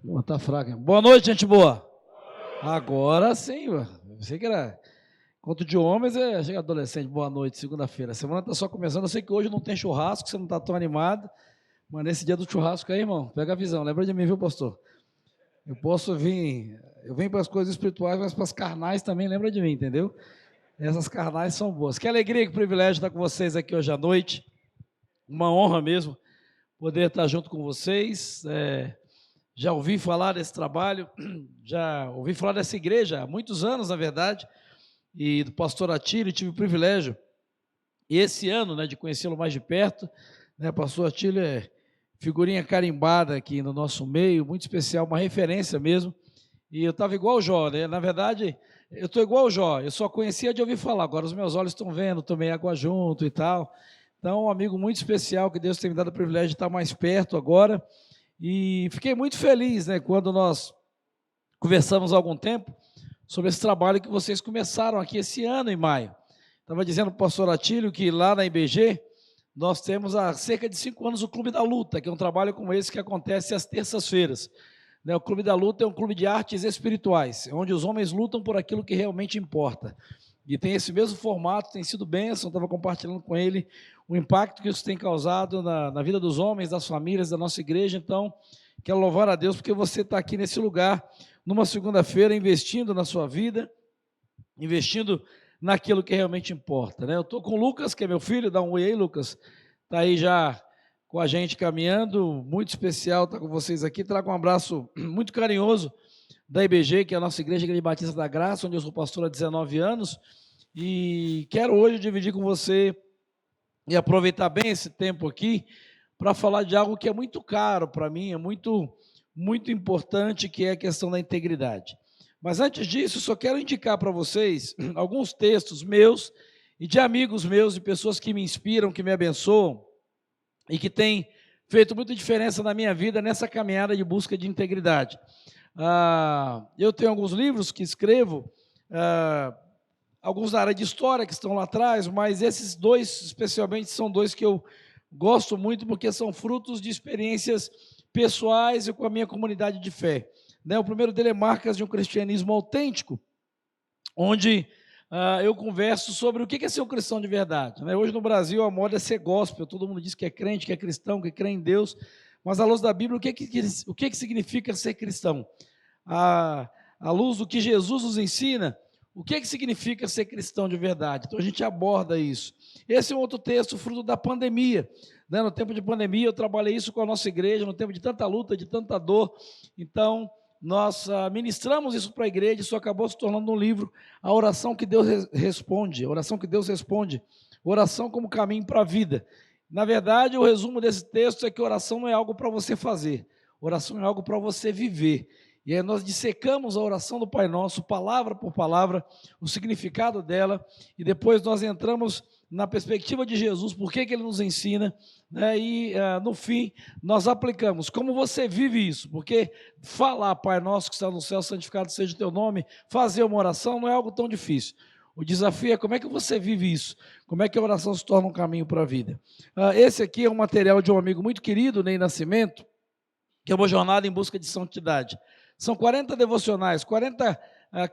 Pô, tá fraca. Boa noite, gente boa. Agora sim, mano. Eu sei que era encontro de homens, chega adolescente. Boa noite, segunda-feira. A semana tá só começando. Eu sei que hoje não tem churrasco, você não tá tão animado, mas nesse dia do churrasco aí, irmão, pega a visão. Lembra de mim, viu, pastor? Eu venho para as coisas espirituais, mas para as carnais também, lembra de mim, entendeu? Essas carnais são boas. Que alegria, que privilégio estar com vocês aqui hoje à noite. Uma honra mesmo poder estar junto com vocês. Já ouvi falar desse trabalho, já ouvi falar dessa igreja há muitos anos, na verdade, e do pastor Atílio, tive o privilégio, e esse ano, né, de conhecê-lo mais de perto, né, pastor Atílio é figurinha carimbada aqui no nosso meio, muito especial, uma referência mesmo, e eu estava igual o Jó, né, na verdade, eu estou igual o Jó, eu só conhecia de ouvir falar, agora os meus olhos estão vendo, tomei água junto e tal, então um amigo muito especial, que Deus tem me dado o privilégio de estar mais perto agora. E fiquei muito feliz, né, quando nós conversamos há algum tempo sobre esse trabalho que vocês começaram aqui esse ano, em maio. Estava dizendo para o pastor Atílio que lá na IBG nós temos há cerca de 5 anos o Clube da Luta, que é um trabalho como esse que acontece às terças-feiras. O Clube da Luta é um clube de artes espirituais, onde os homens lutam por aquilo que realmente importa. E tem esse mesmo formato, tem sido bênção, estava compartilhando com ele o impacto que isso tem causado na vida dos homens, das famílias, da nossa igreja. Então, quero louvar a Deus porque você está aqui nesse lugar, numa segunda-feira, investindo na sua vida, investindo naquilo que realmente importa. Eu estou com o Lucas, que é meu filho, dá um oi aí, Lucas. Está aí já com a gente caminhando, muito especial estar com vocês aqui. Trago um abraço muito carinhoso da IBG, que é a nossa Igreja de Batista da Graça, onde eu sou pastor há 19 anos, e quero hoje dividir com você e aproveitar bem esse tempo aqui para falar de algo que é muito caro para mim, é muito importante, que é a questão da integridade. Mas antes disso, só quero indicar para vocês alguns textos meus e de amigos meus, de pessoas que me inspiram, que me abençoam e que têm feito muita diferença na minha vida nessa caminhada de busca de integridade. Eu tenho alguns livros que escrevo, alguns da área de história que estão lá atrás, mas esses dois, especialmente, são dois que eu gosto muito, porque são frutos de experiências pessoais e com a minha comunidade de fé. O primeiro dele é Marcas de um Cristianismo Autêntico, onde eu converso sobre o que é ser um cristão de verdade. Hoje no Brasil a moda é ser gospel, todo mundo diz que é crente, que é cristão, que crê em Deus, mas à luz da Bíblia, o que significa ser cristão? À luz do que Jesus nos ensina, o que significa ser cristão de verdade? Então a gente aborda isso. Esse é um outro texto, fruto da pandemia. No tempo de pandemia eu trabalhei isso com a nossa igreja, no tempo de tanta luta, de tanta dor. Então nós ministramos isso para a igreja, isso acabou se tornando um livro, a oração que Deus responde, oração como caminho para a vida. Na verdade, o resumo desse texto é que oração não é algo para você fazer, oração é algo para você viver. E aí nós dissecamos a oração do Pai Nosso, palavra por palavra, o significado dela, e depois nós entramos na perspectiva de Jesus, por que Ele nos ensina, e no fim nós aplicamos. Como você vive isso? Porque falar, Pai Nosso que está no céu, santificado seja o teu nome, fazer uma oração não é algo tão difícil. O desafio é como é que você vive isso, como é que a oração se torna um caminho para a vida. Esse aqui é um material de um amigo muito querido, Ney Nascimento, que é uma jornada em busca de santidade. São 40 devocionais, 40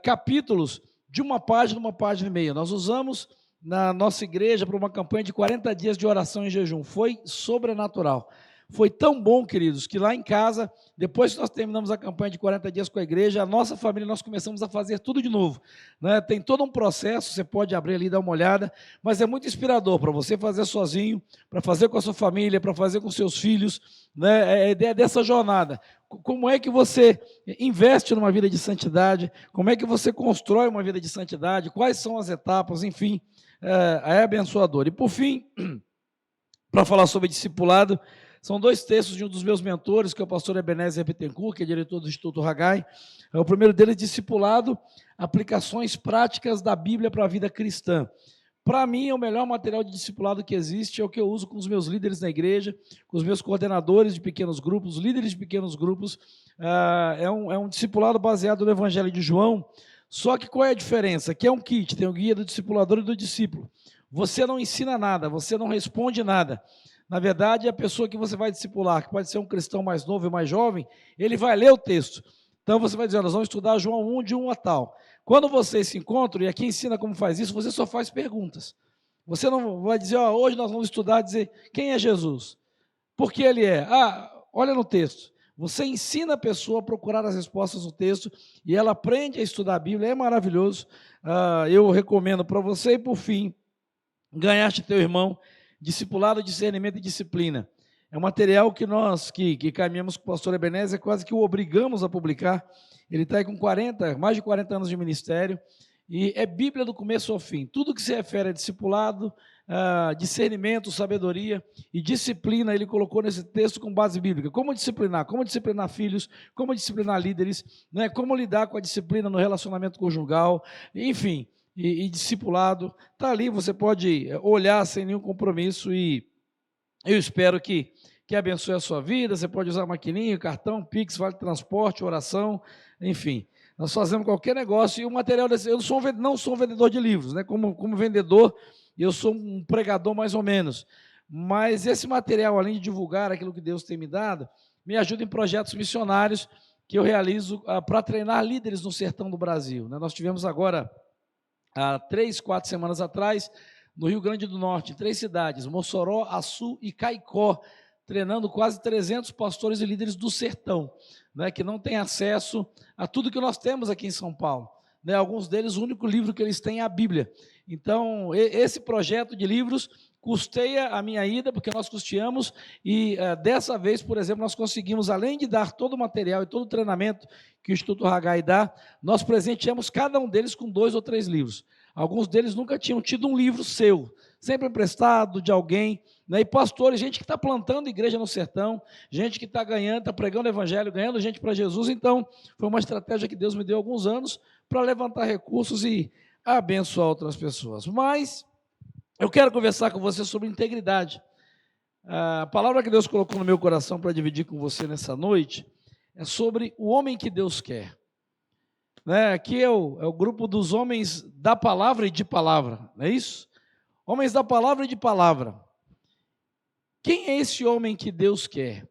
capítulos de uma página e meia. Nós usamos na nossa igreja para uma campanha de 40 dias de oração e jejum. Foi sobrenatural. Foi tão bom, queridos, que lá em casa, depois que nós terminamos a campanha de 40 dias com a igreja, a nossa família, nós começamos a fazer tudo de novo. Tem todo um processo, você pode abrir ali e dar uma olhada, mas é muito inspirador para você fazer sozinho, para fazer com a sua família, para fazer com seus filhos. É a ideia dessa jornada. Como é que você investe numa vida de santidade? Como é que você constrói uma vida de santidade? Quais são as etapas? Enfim, é abençoador. E por fim, para falar sobre discipulado, são dois textos de um dos meus mentores, que é o pastor Ebenezer Bittencourt, que é diretor do Instituto Haggai. O primeiro deles, Discipulado, aplicações práticas da Bíblia para a vida cristã. Para mim, o melhor material de discipulado que existe é o que eu uso com os meus líderes na igreja, com os meus coordenadores de pequenos grupos, líderes de pequenos grupos. É um discipulado baseado no Evangelho de João. Só que qual é a diferença? Aqui é um kit, tem o guia do discipulador e do discípulo. Você não ensina nada, você não responde nada. Na verdade, a pessoa que você vai discipular, que pode ser um cristão mais novo e mais jovem, ele vai ler o texto. Então você vai dizer, nós vamos estudar João 1, de 1 a tal. Quando vocês se encontram, e aqui ensina como faz isso, você só faz perguntas. Você não vai dizer, hoje nós vamos estudar, dizer, quem é Jesus? Por que ele é? Olha no texto. Você ensina a pessoa a procurar as respostas no texto e ela aprende a estudar a Bíblia, é maravilhoso. Eu recomendo para você e, por fim, ganhaste teu irmão, discipulado, discernimento e disciplina. É um material que nós, que caminhamos com o pastor Ebenezer, quase que o obrigamos a publicar. Ele está aí com mais de 40 anos de ministério, e é Bíblia do começo ao fim. Tudo que se refere a discipulado, discernimento, sabedoria e disciplina, ele colocou nesse texto com base bíblica. Como disciplinar filhos, como disciplinar líderes, né? Como lidar com a disciplina no relacionamento conjugal, enfim, e discipulado. Está ali, você pode olhar sem nenhum compromisso e eu espero que abençoe a sua vida. Você pode usar maquininha, cartão, Pix, vale transporte, oração, enfim. Nós fazemos qualquer negócio e o material desse... Eu não sou um vendedor de livros, né? Como vendedor, eu sou um pregador mais ou menos. Mas esse material, além de divulgar aquilo que Deus tem me dado, me ajuda em projetos missionários que eu realizo para treinar líderes no sertão do Brasil, né? Nós tivemos agora, há 3, 4 semanas atrás, no Rio Grande do Norte, em 3 cidades, Mossoró, Açu e Caicó, treinando quase 300 pastores e líderes do sertão, né, que não têm acesso a tudo que nós temos aqui em São Paulo. Né, alguns deles, o único livro que eles têm é a Bíblia. Então, esse projeto de livros custeia a minha ida, porque nós custeamos, e dessa vez, por exemplo, nós conseguimos, além de dar todo o material e todo o treinamento que o Instituto Haggai dá, nós presenteamos cada um deles com 2 ou 3 livros. Alguns deles nunca tinham tido um livro seu, sempre emprestado de alguém, né? E pastores, gente que está plantando igreja no sertão, gente que está ganhando, está pregando o evangelho, ganhando gente para Jesus. Então, foi uma estratégia que Deus me deu há alguns anos para levantar recursos e abençoar outras pessoas. Mas eu quero conversar com você sobre integridade. A palavra que Deus colocou no meu coração para dividir com você nessa noite é sobre o homem que Deus quer. Né? Aqui é o grupo dos homens da palavra e de palavra, não é isso? Homens da palavra e de palavra. Quem é esse homem que Deus quer?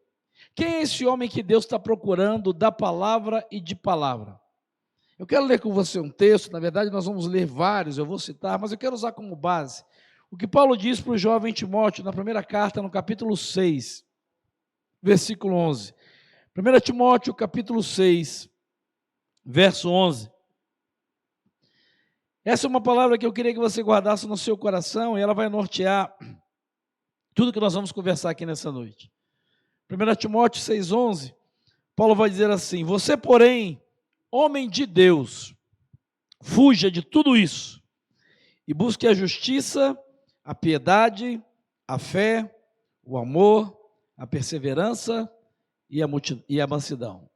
Quem é esse homem que Deus está procurando da palavra e de palavra? Eu quero ler com você um texto, na verdade nós vamos ler vários, eu vou citar, mas eu quero usar como base o que Paulo diz para o jovem Timóteo, na primeira carta, no capítulo 6, versículo 11. 1 Timóteo, capítulo 6, verso 11. Essa é uma palavra que eu queria que você guardasse no seu coração e ela vai nortear tudo que nós vamos conversar aqui nessa noite. 1 Timóteo 6,11, Paulo vai dizer assim: você, porém, homem de Deus, fuja de tudo isso e busque a justiça, a piedade, a fé, o amor, a perseverança e a mansidão.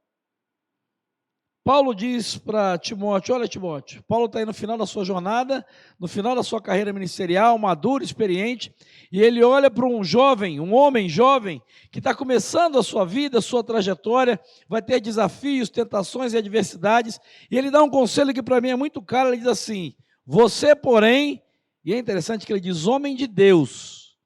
Paulo diz para Timóteo, olha Timóteo, Paulo está aí no final da sua jornada, no final da sua carreira ministerial, maduro, experiente, e ele olha para um jovem, um homem jovem, que está começando a sua vida, a sua trajetória, vai ter desafios, tentações e adversidades, e ele dá um conselho que para mim é muito caro, ele diz assim: você, porém, e é interessante que ele diz, homem de Deus.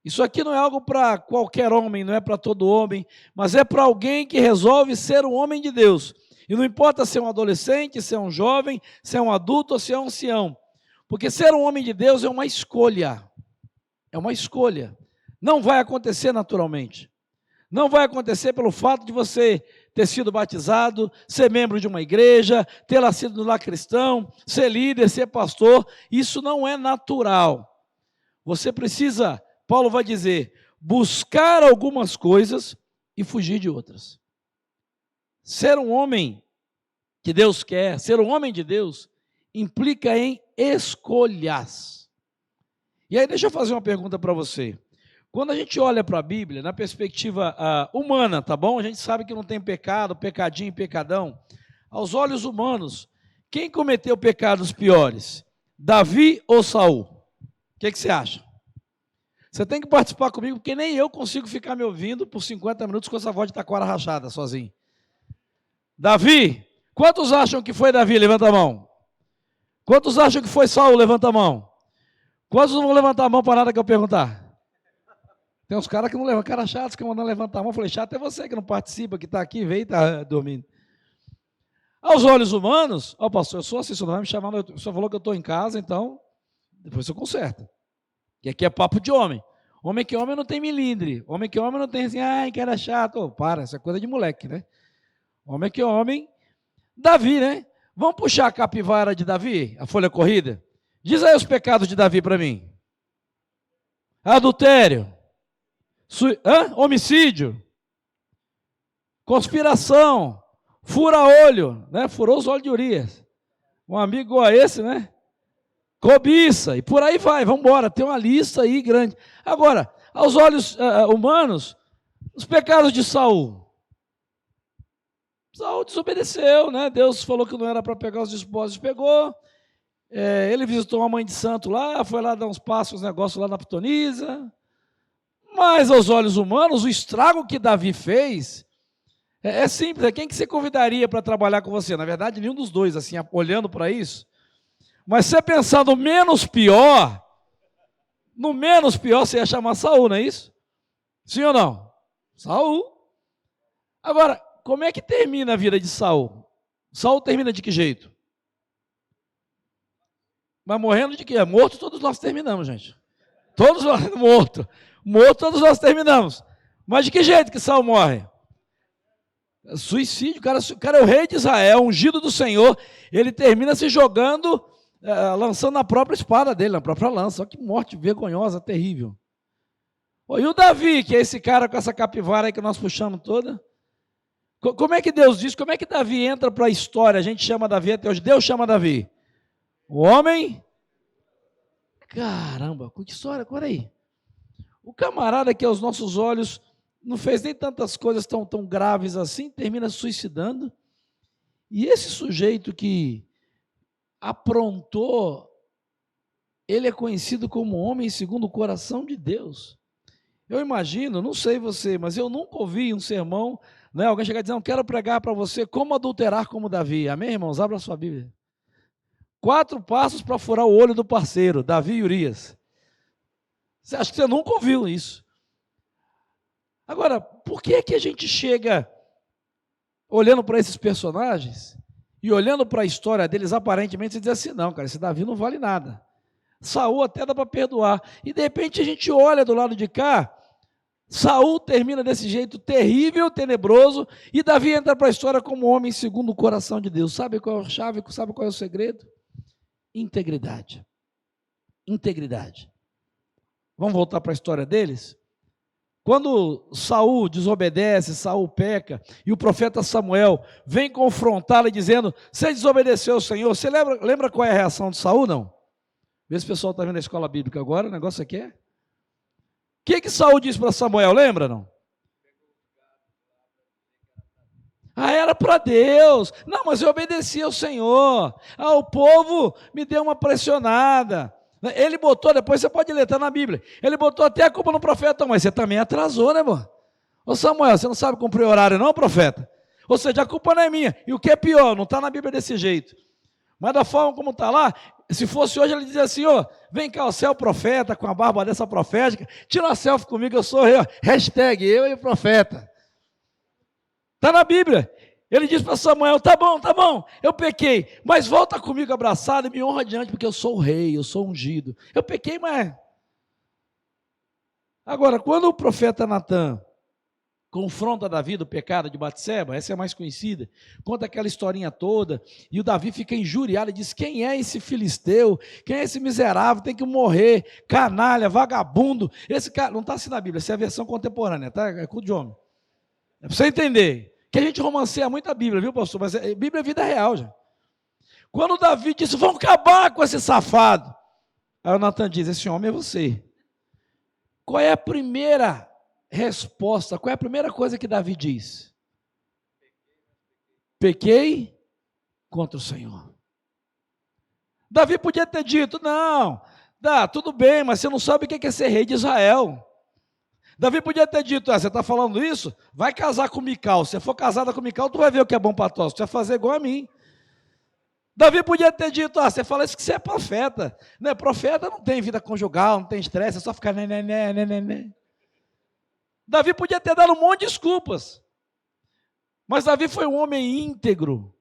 Isso aqui não é algo para qualquer homem, não é para todo homem, mas é para alguém que resolve ser um homem de Deus. E não importa se é um adolescente, se é um jovem, se é um adulto ou se é um ancião. Porque ser um homem de Deus é uma escolha. É uma escolha. Não vai acontecer naturalmente. Não vai acontecer pelo fato de você ter sido batizado, ser membro de uma igreja, ter nascido lá cristão, ser líder, ser pastor. Isso não é natural. Você precisa, Paulo vai dizer, buscar algumas coisas e fugir de outras. Ser um homem que Deus quer, ser um homem de Deus, implica em escolhas. E aí deixa eu fazer uma pergunta para você. Quando a gente olha para a Bíblia, na perspectiva humana, tá bom? A gente sabe que não tem pecado, pecadinho e pecadão. Aos olhos humanos, quem cometeu pecados piores? Davi ou Saul? O que você acha? Você tem que participar comigo, porque nem eu consigo ficar me ouvindo por 50 minutos com essa voz de taquara rachada, sozinho. Davi, quantos acham que foi Davi? Levanta a mão. Quantos acham que foi Saul? Levanta a mão. Quantos não vão levantar a mão para nada que eu perguntar? Tem uns caras que não levantam, cara chato, que mandam levantar a mão. Eu falei, chato é você que não participa, que está aqui, veio e está dormindo. Aos olhos humanos, ó pastor, eu sou assim, você não vai me chamar, o senhor falou que eu estou em casa, então depois você conserta. E aqui é papo de homem. Homem que homem não tem milindre. Homem que homem não tem assim, ai, que era chato. Oh, para, isso é coisa de moleque, né? Homem que homem. Davi, né? Vamos puxar a capivara de Davi, a folha corrida? Diz aí os pecados de Davi para mim. Adultério. Homicídio. Conspiração. Fura-olho, né? Furou os olhos de Urias. Um amigo igual a esse, né? Cobiça, e por aí vai, vamos embora, tem uma lista aí grande. Agora, aos olhos humanos, os pecados de Saul. Saul desobedeceu, né? Deus falou que não era para pegar os despojos, pegou. Ele visitou uma mãe de santo lá, foi lá dar uns passos, negócios lá na pitonisa. Mas aos olhos humanos, o estrago que Davi fez é simples. Quem que você convidaria para trabalhar com você? Na verdade, nenhum dos dois, assim, olhando para isso. Mas se você pensar no menos pior, você ia chamar Saul, não é isso? Sim ou não? Saul. Agora, como é que termina a vida de Saul? Saul termina de que jeito? Mas morrendo de quê? Morto todos nós terminamos, gente. Todos nós, morto todos nós terminamos. Mas de que jeito que Saul morre? Suicídio, o cara é o rei de Israel, ungido do Senhor, ele termina se jogando, lançando na própria espada dele, na própria lança. Olha que morte vergonhosa, terrível. E o Davi, que é esse cara com essa capivara aí que nós puxamos toda? Como é que Deus diz? Como é que Davi entra para a história? A gente chama Davi até hoje. Deus chama Davi. O homem... Caramba, que história, olha aí. O camarada que aos nossos olhos não fez nem tantas coisas tão graves assim, termina se suicidando. E esse sujeito que aprontou, ele é conhecido como homem segundo o coração de Deus. Eu imagino, não sei você, mas eu nunca ouvi um sermão, né, alguém chegar dizendo, quero pregar para você como adulterar como Davi. Amém, irmãos? Abra a sua Bíblia. 4 passos para furar o olho do parceiro, Davi e Urias. Você acha que você nunca ouviu isso? Agora, por que a gente chega olhando para esses personagens e olhando para a história deles, aparentemente, você diz assim, não, cara, esse Davi não vale nada. Saul até dá para perdoar. E de repente a gente olha do lado de cá, Saul termina desse jeito terrível, tenebroso, e Davi entra para a história como homem segundo o coração de Deus. Sabe qual é a chave? Sabe qual é o segredo? Integridade. Integridade. Vamos voltar para a história deles? Quando Saul desobedece, Saul peca, e o profeta Samuel vem confrontá-lo dizendo, você desobedeceu ao Senhor, você lembra qual é a reação de Saul, não? Vê se o pessoal está vendo a escola bíblica agora, o negócio aqui é... O que Saul disse para Samuel, lembra, não? Era para Deus. Não, mas eu obedeci ao Senhor. O povo me deu uma pressionada. Ele botou, depois você pode ler, está na Bíblia. Ele botou até a culpa no profeta, mas você também atrasou, né, irmão? Ô Samuel, você não sabe cumprir horário não, profeta? Ou seja, a culpa não é minha. E o que é pior, não está na Bíblia desse jeito. Mas da forma como está lá, se fosse hoje, ele dizia assim, vem cá, você é o profeta, com a barba dessa profética, tira uma selfie comigo, eu sou eu, hashtag eu e o profeta. Está na Bíblia. Ele disse para Samuel, tá bom, eu pequei, mas volta comigo abraçado e me honra diante, porque eu sou o rei, eu sou ungido. Eu pequei, mas... Agora, quando o profeta Natan confronta Davi do pecado de Batseba, essa é a mais conhecida, conta aquela historinha toda, e o Davi fica injuriado e diz, quem é esse filisteu? Quem é esse miserável? Tem que morrer, canalha, vagabundo. Esse cara, não está assim na Bíblia, essa é a versão contemporânea, tá? É culto de homem. É para você entender. Que a gente romanceia muito a Bíblia, viu, pastor? Mas a Bíblia é vida real, já. Quando Davi disse, vamos acabar com esse safado. Aí o Natan diz, esse homem é você. Qual é a primeira resposta, qual é a primeira coisa que Davi diz? Pequei contra o Senhor. Davi podia ter dito, não, tudo bem, mas você não sabe o que é ser rei de Israel. Davi podia ter dito, você está falando isso? Vai casar com Mical. Se for casada com Mical, tu vai ver o que é bom para tu. Você vai fazer igual a mim. Davi podia ter dito, você fala isso que você é profeta. Né? Profeta não tem vida conjugal, não tem estresse, é só ficar né. Davi podia ter dado um monte de desculpas, mas Davi foi um homem íntegro,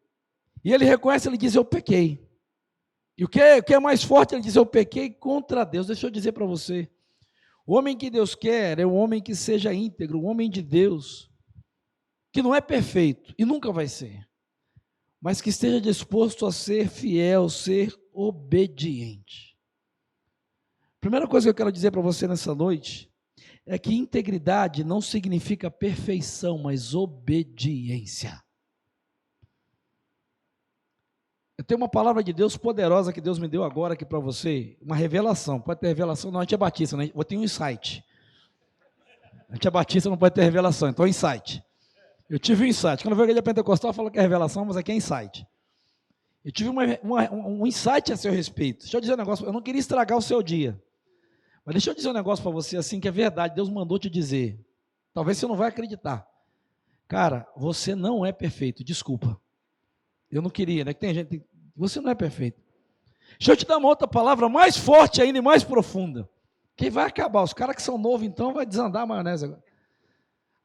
e ele reconhece, ele diz, eu pequei. E o que é mais forte, ele diz, eu pequei contra Deus. Deixa eu dizer para você, o homem que Deus quer é um homem que seja íntegro, um homem de Deus, que não é perfeito, e nunca vai ser, mas que esteja disposto a ser fiel, ser obediente. Primeira coisa que eu quero dizer para você nessa noite, é que integridade não significa perfeição, mas obediência. Eu tenho uma palavra de Deus poderosa que Deus me deu agora aqui para você, uma revelação. Pode ter revelação, não, a gente é batista, né? Eu tenho um insight. A gente é batista, não pode ter revelação, então insight. Eu tive um insight. Quando eu vejo a igreja pentecostal, eu falo que é revelação, mas aqui é insight. Eu tive um insight a seu respeito. Deixa eu dizer um negócio, eu não queria estragar o seu dia. Mas deixa eu dizer um negócio para você assim, que é verdade, Deus mandou te dizer. Talvez você não vai acreditar. Cara, você não é perfeito, desculpa. Eu não queria, né? Que tem gente, você não é perfeito. Deixa eu te dar uma outra palavra mais forte ainda e mais profunda. Que vai acabar, os caras que são novos então vai desandar a maionese agora.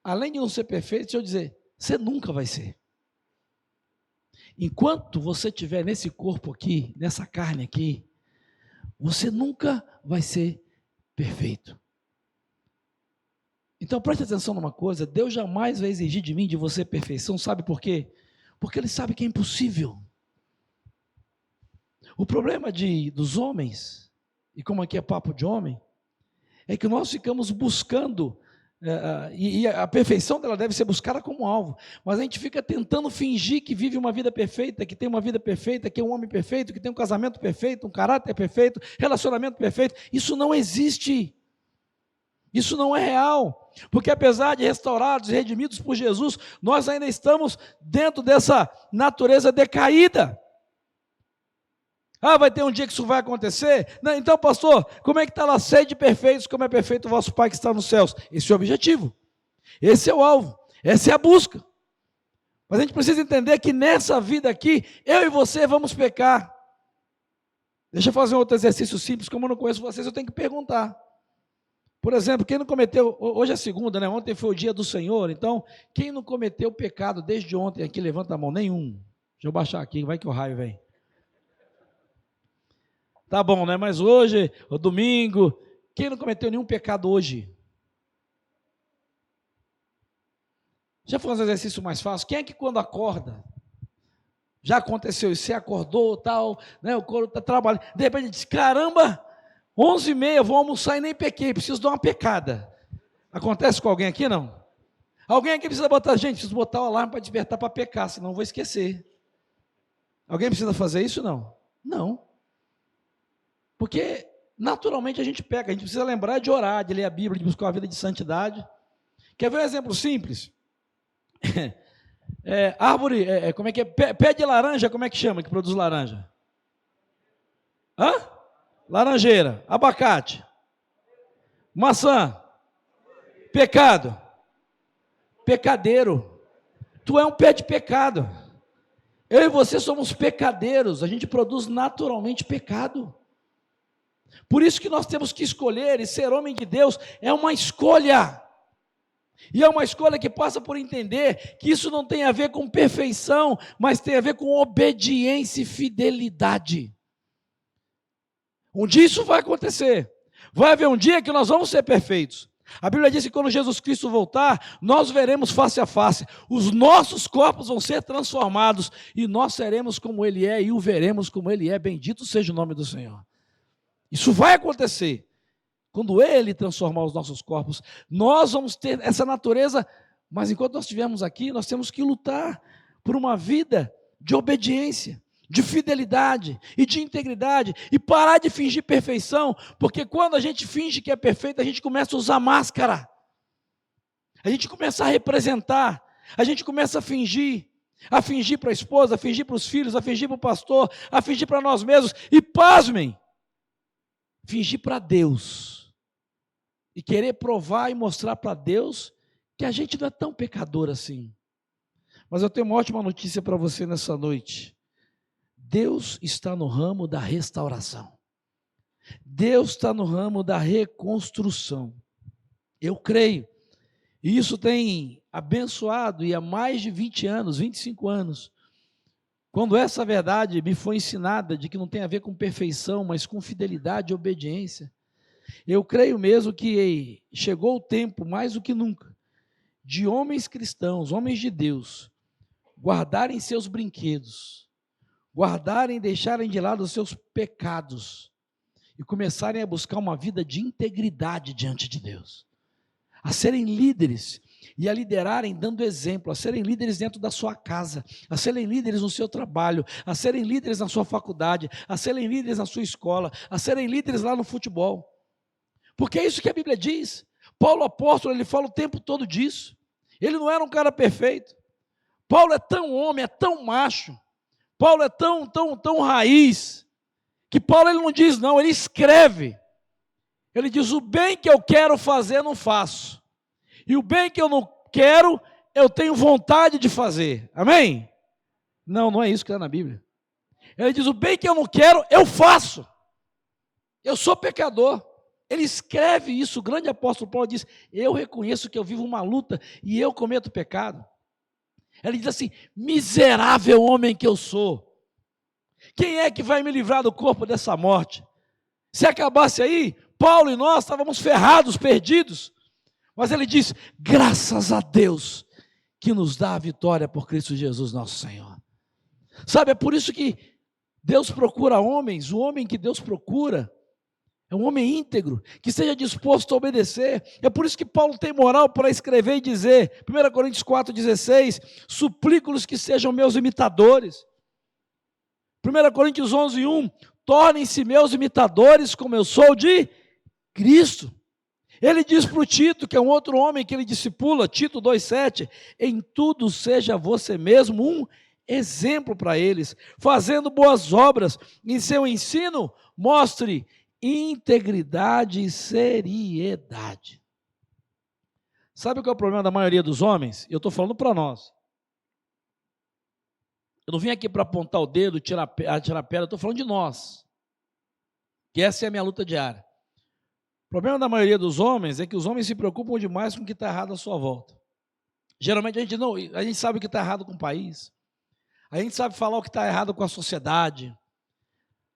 Além de não ser perfeito, deixa eu dizer, você nunca vai ser. Enquanto você estiver nesse corpo aqui, nessa carne aqui, você nunca vai ser perfeito. Então preste atenção numa coisa, Deus jamais vai exigir de mim, de você, perfeição, sabe por quê? Porque Ele sabe que é impossível. O problema dos homens, e como aqui é papo de homem, é que nós ficamos buscando, e a perfeição dela deve ser buscada como alvo, mas a gente fica tentando fingir que vive uma vida perfeita, que tem uma vida perfeita, que é um homem perfeito, que tem um casamento perfeito, um caráter perfeito, relacionamento perfeito. Isso não existe. Isso não é real, porque apesar de restaurados e redimidos por Jesus, nós ainda estamos dentro dessa natureza decaída. Ah, vai ter um dia que isso vai acontecer? Não, então, pastor, como é que está lá, sede perfeitos, como é perfeito o vosso Pai que está nos céus? Esse é o objetivo, esse é o alvo, essa é a busca. Mas a gente precisa entender que nessa vida aqui, eu e você vamos pecar. Deixa eu fazer um outro exercício simples, como eu não conheço vocês, eu tenho que perguntar. Por exemplo, quem não cometeu, hoje é segunda, né? Ontem foi o dia do Senhor, então, quem não cometeu pecado desde ontem aqui, levanta a mão, nenhum. Deixa eu baixar aqui, vai que o raio vem. Tá bom, né? Mas hoje, o domingo, quem não cometeu nenhum pecado hoje? Já foi um exercício mais fácil? Quem é que quando acorda, já aconteceu isso, você acordou, tal, né? O corpo está trabalhando, de repente diz, caramba, 11h30, vou almoçar e nem pequei, preciso dar uma pecada. Acontece com alguém aqui, não? Alguém aqui precisa botar, gente, preciso botar o alarme para despertar para pecar, senão eu vou esquecer. Alguém precisa fazer isso, não? Não. Porque naturalmente a gente peca, a gente precisa lembrar de orar, de ler a Bíblia, de buscar uma vida de santidade. Quer ver um exemplo simples? Árvore, como é que é? Pé de laranja, como é que chama, que produz laranja? Hã? Laranjeira, abacate, maçã, pecado, pecadeiro. Tu é um pé de pecado. Eu e você somos pecadeiros, a gente produz naturalmente pecado. Por isso que nós temos que escolher, e ser homem de Deus é uma escolha. E é uma escolha que passa por entender que isso não tem a ver com perfeição, mas tem a ver com obediência e fidelidade. Um dia isso vai acontecer. Vai haver um dia que nós vamos ser perfeitos. A Bíblia diz que quando Jesus Cristo voltar, nós veremos face a face. Os nossos corpos vão ser transformados e nós seremos como Ele é e o veremos como Ele é. Bendito seja o nome do Senhor. Isso vai acontecer. Quando Ele transformar os nossos corpos, nós vamos ter essa natureza, mas enquanto nós estivermos aqui, nós temos que lutar por uma vida de obediência, de fidelidade e de integridade, e parar de fingir perfeição, porque quando a gente finge que é perfeito, a gente começa a usar máscara, a gente começa a representar, a gente começa a fingir para a esposa, a fingir para os filhos, a fingir para o pastor, a fingir para nós mesmos, e pasmem, fingir para Deus, e querer provar e mostrar para Deus que a gente não é tão pecador assim. Mas eu tenho uma ótima notícia para você nessa noite. Deus está no ramo da restauração. Deus está no ramo da reconstrução. Eu creio E isso tem abençoado, e há mais de 20 anos, 25 anos, quando essa verdade me foi ensinada, de que não tem a ver com perfeição, mas com fidelidade e obediência, eu creio mesmo que chegou o tempo, mais do que nunca, de homens cristãos, homens de Deus, guardarem seus brinquedos, guardarem e deixarem de lado os seus pecados, e começarem a buscar uma vida de integridade diante de Deus, a serem líderes, e a liderarem dando exemplo, a serem líderes dentro da sua casa, a serem líderes no seu trabalho, a serem líderes na sua faculdade, a serem líderes na sua escola, a serem líderes lá no futebol, porque é isso que a Bíblia diz. Paulo apóstolo, ele fala o tempo todo disso. Ele não era um cara perfeito. Paulo é tão homem, é tão macho, Paulo é tão raiz, que Paulo ele não diz não, ele escreve. Ele diz: o bem que eu quero fazer, não faço. E o bem que eu não quero, eu tenho vontade de fazer. Amém? Não, não é isso que está na Bíblia. Ele diz: o bem que eu não quero, eu faço. Eu sou pecador. Ele escreve isso. O grande apóstolo Paulo diz: eu reconheço que eu vivo uma luta e eu cometo pecado. Ele diz assim: miserável homem que eu sou. Quem é que vai me livrar do corpo dessa morte? Se acabasse aí, Paulo e nós estávamos ferrados, perdidos. Mas ele diz: graças a Deus que nos dá a vitória por Cristo Jesus nosso Senhor. Sabe, é por isso que Deus procura homens. O homem que Deus procura é um homem íntegro, que esteja disposto a obedecer. É por isso que Paulo tem moral para escrever e dizer, 1 Coríntios 4,16, suplico-los que sejam meus imitadores. 1 Coríntios 11,1, tornem-se meus imitadores como eu sou de Cristo. Ele diz para o Tito, que é um outro homem que ele discipula, Tito 2,7, em tudo seja você mesmo um exemplo para eles, fazendo boas obras, em seu ensino mostre integridade e seriedade. Sabe qual é o problema da maioria dos homens? Eu estou falando para nós. Eu não vim aqui para apontar o dedo, tirar pedra, eu estou falando de nós, que essa é a minha luta diária. O problema da maioria dos homens é que os homens se preocupam demais com o que está errado à sua volta. Geralmente a gente sabe o que está errado com o país, a gente sabe falar o que está errado com a sociedade,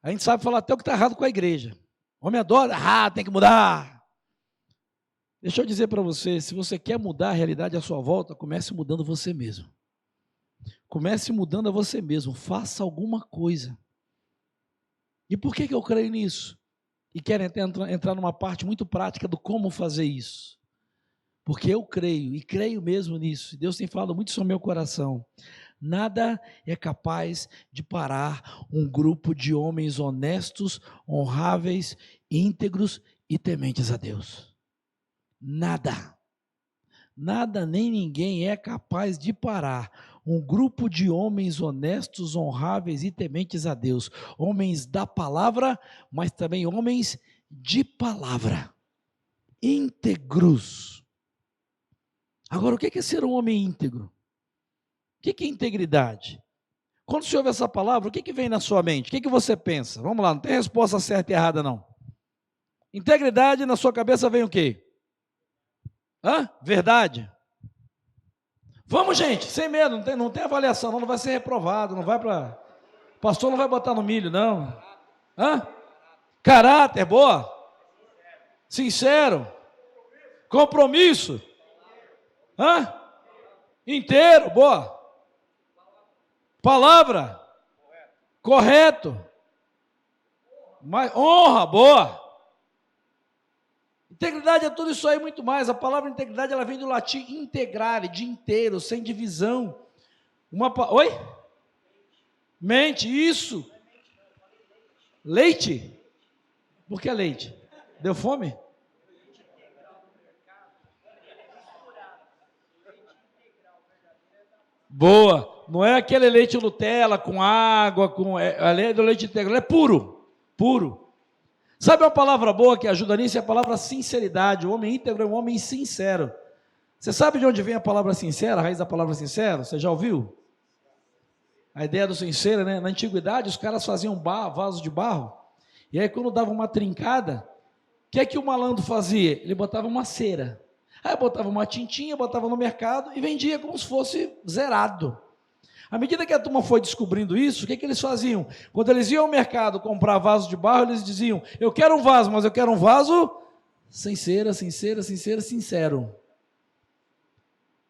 a gente sabe falar até o que está errado com a igreja. O homem adora, tem que mudar. Deixa eu dizer para você, se você quer mudar a realidade à sua volta, comece mudando você mesmo. Comece mudando a você mesmo, faça alguma coisa. E por que eu creio nisso? E quero entrar numa parte muito prática do como fazer isso. Porque eu creio, e creio mesmo nisso. Deus tem falado muito sobre o meu coração. Nada é capaz de parar um grupo de homens honestos, honráveis, íntegros e tementes a Deus. Nada. Nada nem ninguém é capaz de parar um grupo de homens honestos, honráveis e tementes a Deus, homens da palavra, mas também homens de palavra, íntegros. Agora, o que é ser um homem íntegro? O que é integridade? Quando você ouve essa palavra, o que vem na sua mente? O que você pensa? Vamos lá, não tem resposta certa e errada não. Integridade, na sua cabeça vem o quê? Verdade. Vamos, gente, sem medo, não tem avaliação, não vai ser reprovado, não vai para... Pastor não vai botar no milho, não. Caráter, boa. Sincero. Compromisso. Inteiro, boa. Palavra. Correto. Honra, boa. Integridade é tudo isso aí, muito mais. A palavra integridade, ela vem do latim integrare, de inteiro, sem divisão. Oi? Mente, isso. Leite? Por que leite? Deu fome? Boa. Não é aquele leite Nutella com água, a lei do leite integral, é puro. Puro. Sabe uma palavra boa que ajuda nisso? É a palavra sinceridade. O homem íntegro é um homem sincero. Você sabe de onde vem a palavra sincera, a raiz da palavra sincero? Você já ouviu? A ideia do sincero, né? Na antiguidade, os caras faziam vasos de barro, e aí quando dava uma trincada, o que é que o malandro fazia? Ele botava uma cera. Aí botava uma tintinha, botava no mercado e vendia como se fosse zerado. À medida que a turma foi descobrindo isso, o que eles faziam? Quando eles iam ao mercado comprar vaso de barro, eles diziam: eu quero um vaso, mas eu quero um vaso sem cera, sincero.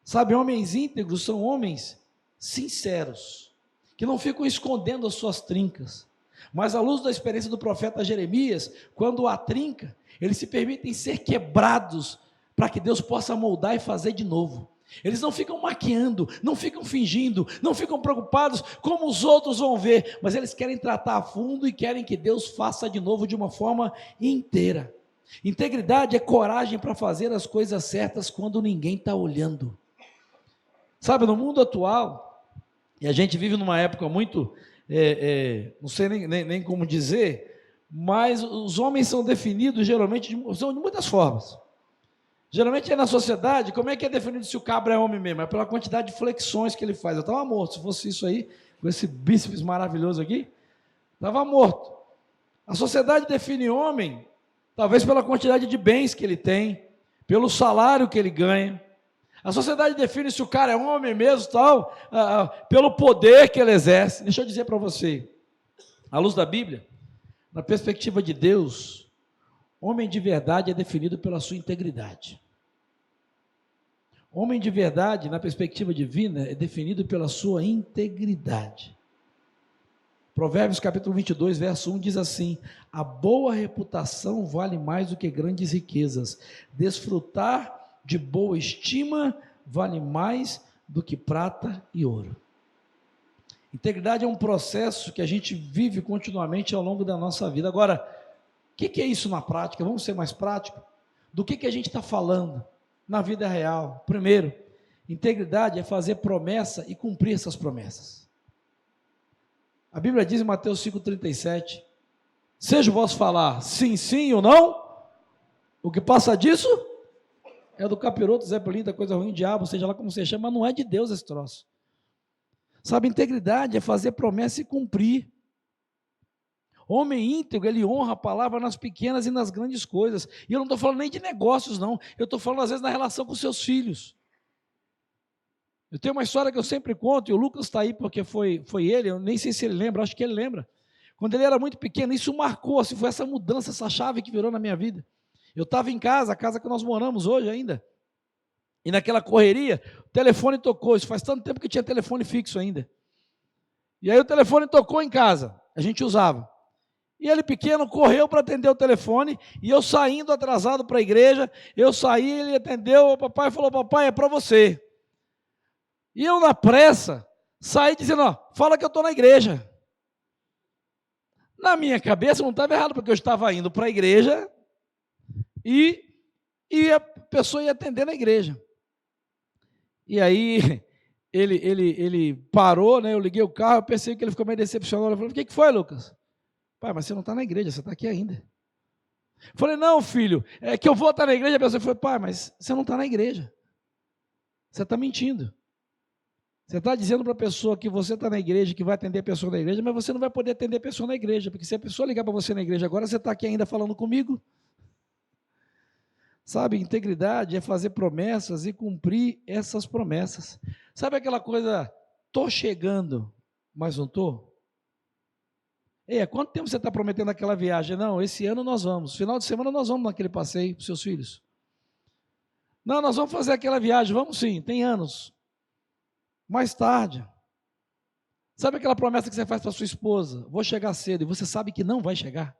Sabe, homens íntegros são homens sinceros, que não ficam escondendo as suas trincas. Mas à luz da experiência do profeta Jeremias, quando há trinca, eles se permitem ser quebrados para que Deus possa moldar e fazer de novo. Eles não ficam maquiando, não ficam fingindo, não ficam preocupados como os outros vão ver, mas eles querem tratar a fundo e querem que Deus faça de novo de uma forma inteira. Integridade é coragem para fazer as coisas certas quando ninguém está olhando. Sabe, no mundo atual, e a gente vive numa época muito, não sei nem como dizer, mas os homens são definidos geralmente são de muitas formas. Geralmente na sociedade, como é que é definido se o cabra é homem mesmo? É pela quantidade de flexões que ele faz. Eu estava morto, se fosse isso aí, com esse bíceps maravilhoso aqui, estava morto. A sociedade define homem, talvez pela quantidade de bens que ele tem, pelo salário que ele ganha. A sociedade define se o cara é homem mesmo, tal, pelo poder que ele exerce. Deixa eu dizer para você, à luz da Bíblia, na perspectiva de Deus, homem de verdade é definido pela sua integridade. Homem de verdade, na perspectiva divina, é definido pela sua integridade. Provérbios capítulo 22, verso 1 diz assim: a boa reputação vale mais do que grandes riquezas. Desfrutar de boa estima vale mais do que prata e ouro. Integridade é um processo que a gente vive continuamente ao longo da nossa vida. Agora, o que é isso na prática? Vamos ser mais práticos? Do que a gente está falando na vida real? Primeiro, integridade é fazer promessa e cumprir essas promessas. A Bíblia diz em Mateus 5,37, seja o vosso falar sim, sim ou não, o que passa disso é do capiroto, Zé Pelinda, coisa ruim, diabo, seja lá como você chama, mas não é de Deus esse troço. Sabe, integridade é fazer promessa e cumprir. Homem íntegro, ele honra a palavra nas pequenas e nas grandes coisas. E eu não estou falando nem de negócios, não. Eu estou falando, às vezes, na relação com seus filhos. Eu tenho uma história que eu sempre conto, e o Lucas está aí porque foi ele, eu nem sei se ele lembra, acho que ele lembra. Quando ele era muito pequeno, isso marcou, assim, foi essa mudança, essa chave que virou na minha vida. Eu estava em casa, a casa que nós moramos hoje ainda, e naquela correria, o telefone tocou, isso faz tanto tempo que tinha telefone fixo ainda. E aí o telefone tocou em casa, a gente usava. E ele pequeno correu para atender o telefone, e eu saindo atrasado para a igreja, eu saí, ele atendeu, o papai falou, papai, é para você. E eu na pressa, saí dizendo, ó, fala que eu estou na igreja. Na minha cabeça não estava errado, porque eu estava indo para a igreja, e a pessoa ia atender na igreja. E aí, ele parou, né, eu liguei o carro, eu percebi que ele ficou meio decepcionado, eu falei, o que foi, Lucas? Pai, mas você não está na igreja, você está aqui ainda. Eu falei, não, filho, é que eu vou estar na igreja. A pessoa falou, pai, mas você não está na igreja. Você está mentindo. Você está dizendo para a pessoa que você está na igreja, que vai atender a pessoa na igreja, mas você não vai poder atender a pessoa na igreja, porque se a pessoa ligar para você na igreja agora, você está aqui ainda falando comigo. Sabe, integridade é fazer promessas e cumprir essas promessas. Sabe aquela coisa, estou chegando, mas não estou? Há quanto tempo você está prometendo aquela viagem? Não, esse ano nós vamos, final de semana nós vamos naquele passeio para os seus filhos. Não, nós vamos fazer aquela viagem, vamos sim, tem anos. Mais tarde. Sabe aquela promessa que você faz para sua esposa? Vou chegar cedo, e você sabe que não vai chegar.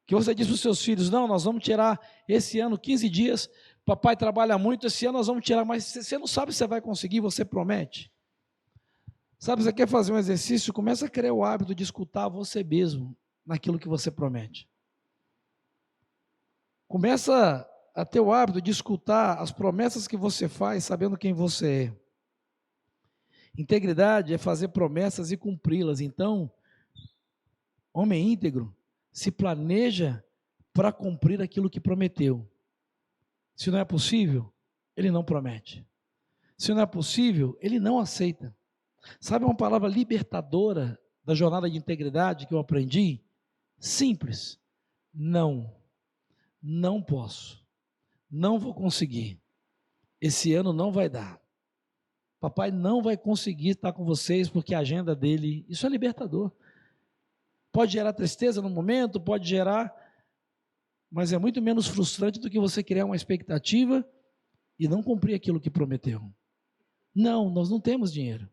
Que você diz para os seus filhos, não, nós vamos tirar esse ano 15 dias, papai trabalha muito, esse ano nós vamos tirar, mas você não sabe se você vai conseguir, você promete. Sabe, você quer fazer um exercício? Começa a criar o hábito de escutar você mesmo naquilo que você promete. Começa a ter o hábito de escutar as promessas que você faz, sabendo quem você é. Integridade é fazer promessas e cumpri-las. Então, homem íntegro se planeja para cumprir aquilo que prometeu. Se não é possível, ele não promete. Se não é possível, ele não aceita. Sabe uma palavra libertadora da jornada de integridade que eu aprendi? Simples. Não. Não posso. não vou conseguir. Esse ano não vai dar. Papai não vai conseguir estar com vocês porque a agenda dele, isso é libertador. Pode gerar tristeza no momento, pode gerar, mas é muito menos frustrante do que você criar uma expectativa e não cumprir aquilo que prometeu. Não, nós não temos dinheiro.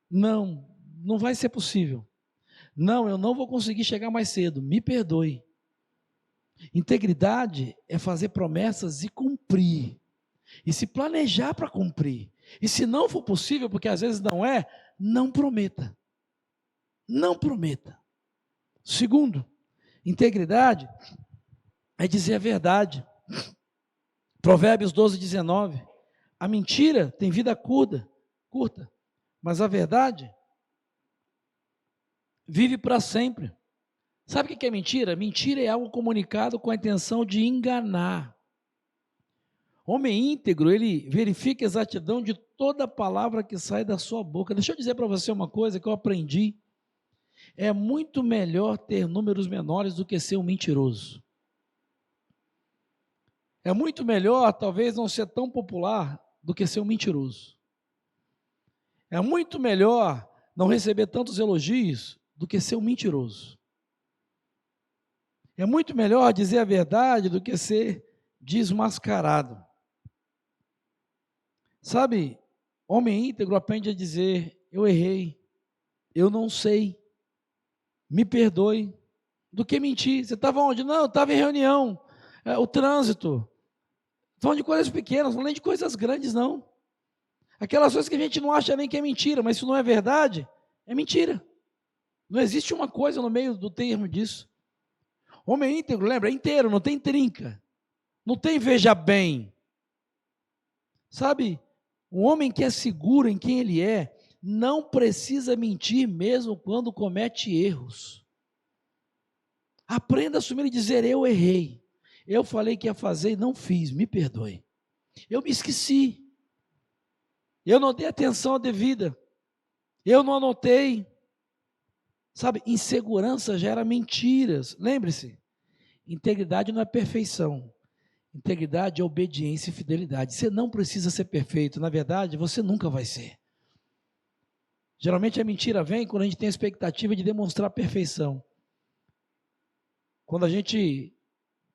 Não, não vai ser possível. Não, eu não vou conseguir chegar mais cedo, me perdoe. Integridade é fazer promessas e cumprir. E se planejar para cumprir. E se não for possível, porque às vezes não é, não prometa. Não prometa. Segundo, integridade é dizer a verdade. Provérbios 12, 19. A mentira tem vida curta, mas a verdade vive para sempre. Sabe o que é mentira? Mentira é algo comunicado com a intenção de enganar. Homem íntegro, ele verifica a exatidão de toda palavra que sai da sua boca. Deixa eu dizer para você uma coisa que eu aprendi. É muito melhor ter números menores do que ser um mentiroso. É muito melhor, talvez, não ser tão popular do que ser um mentiroso. É muito melhor não receber tantos elogios do que ser um mentiroso. É muito melhor dizer a verdade do que ser desmascarado. Sabe, homem íntegro aprende a dizer, eu errei, eu não sei, me perdoe, do que mentir. Você estava onde? Não, eu estava em reunião, o trânsito. Falando de coisas pequenas, não falando nem de coisas grandes, não. Aquelas coisas que a gente não acha nem que é mentira, mas isso não é verdade, é mentira. Não existe uma coisa no meio do termo disso. Homem íntegro, lembra, é inteiro, não tem trinca, não tem veja bem. Sabe, um homem que é seguro em quem ele é, não precisa mentir mesmo quando comete erros. Aprenda a assumir e dizer, eu errei. Eu falei que ia fazer e não fiz, me perdoe. Eu me esqueci. Eu não dei atenção devida. Eu não anotei. Sabe, insegurança gera mentiras. Lembre-se, integridade não é perfeição. Integridade é obediência e fidelidade. Você não precisa ser perfeito. Na verdade, você nunca vai ser. Geralmente a mentira vem quando a gente tem a expectativa de demonstrar perfeição. Quando a gente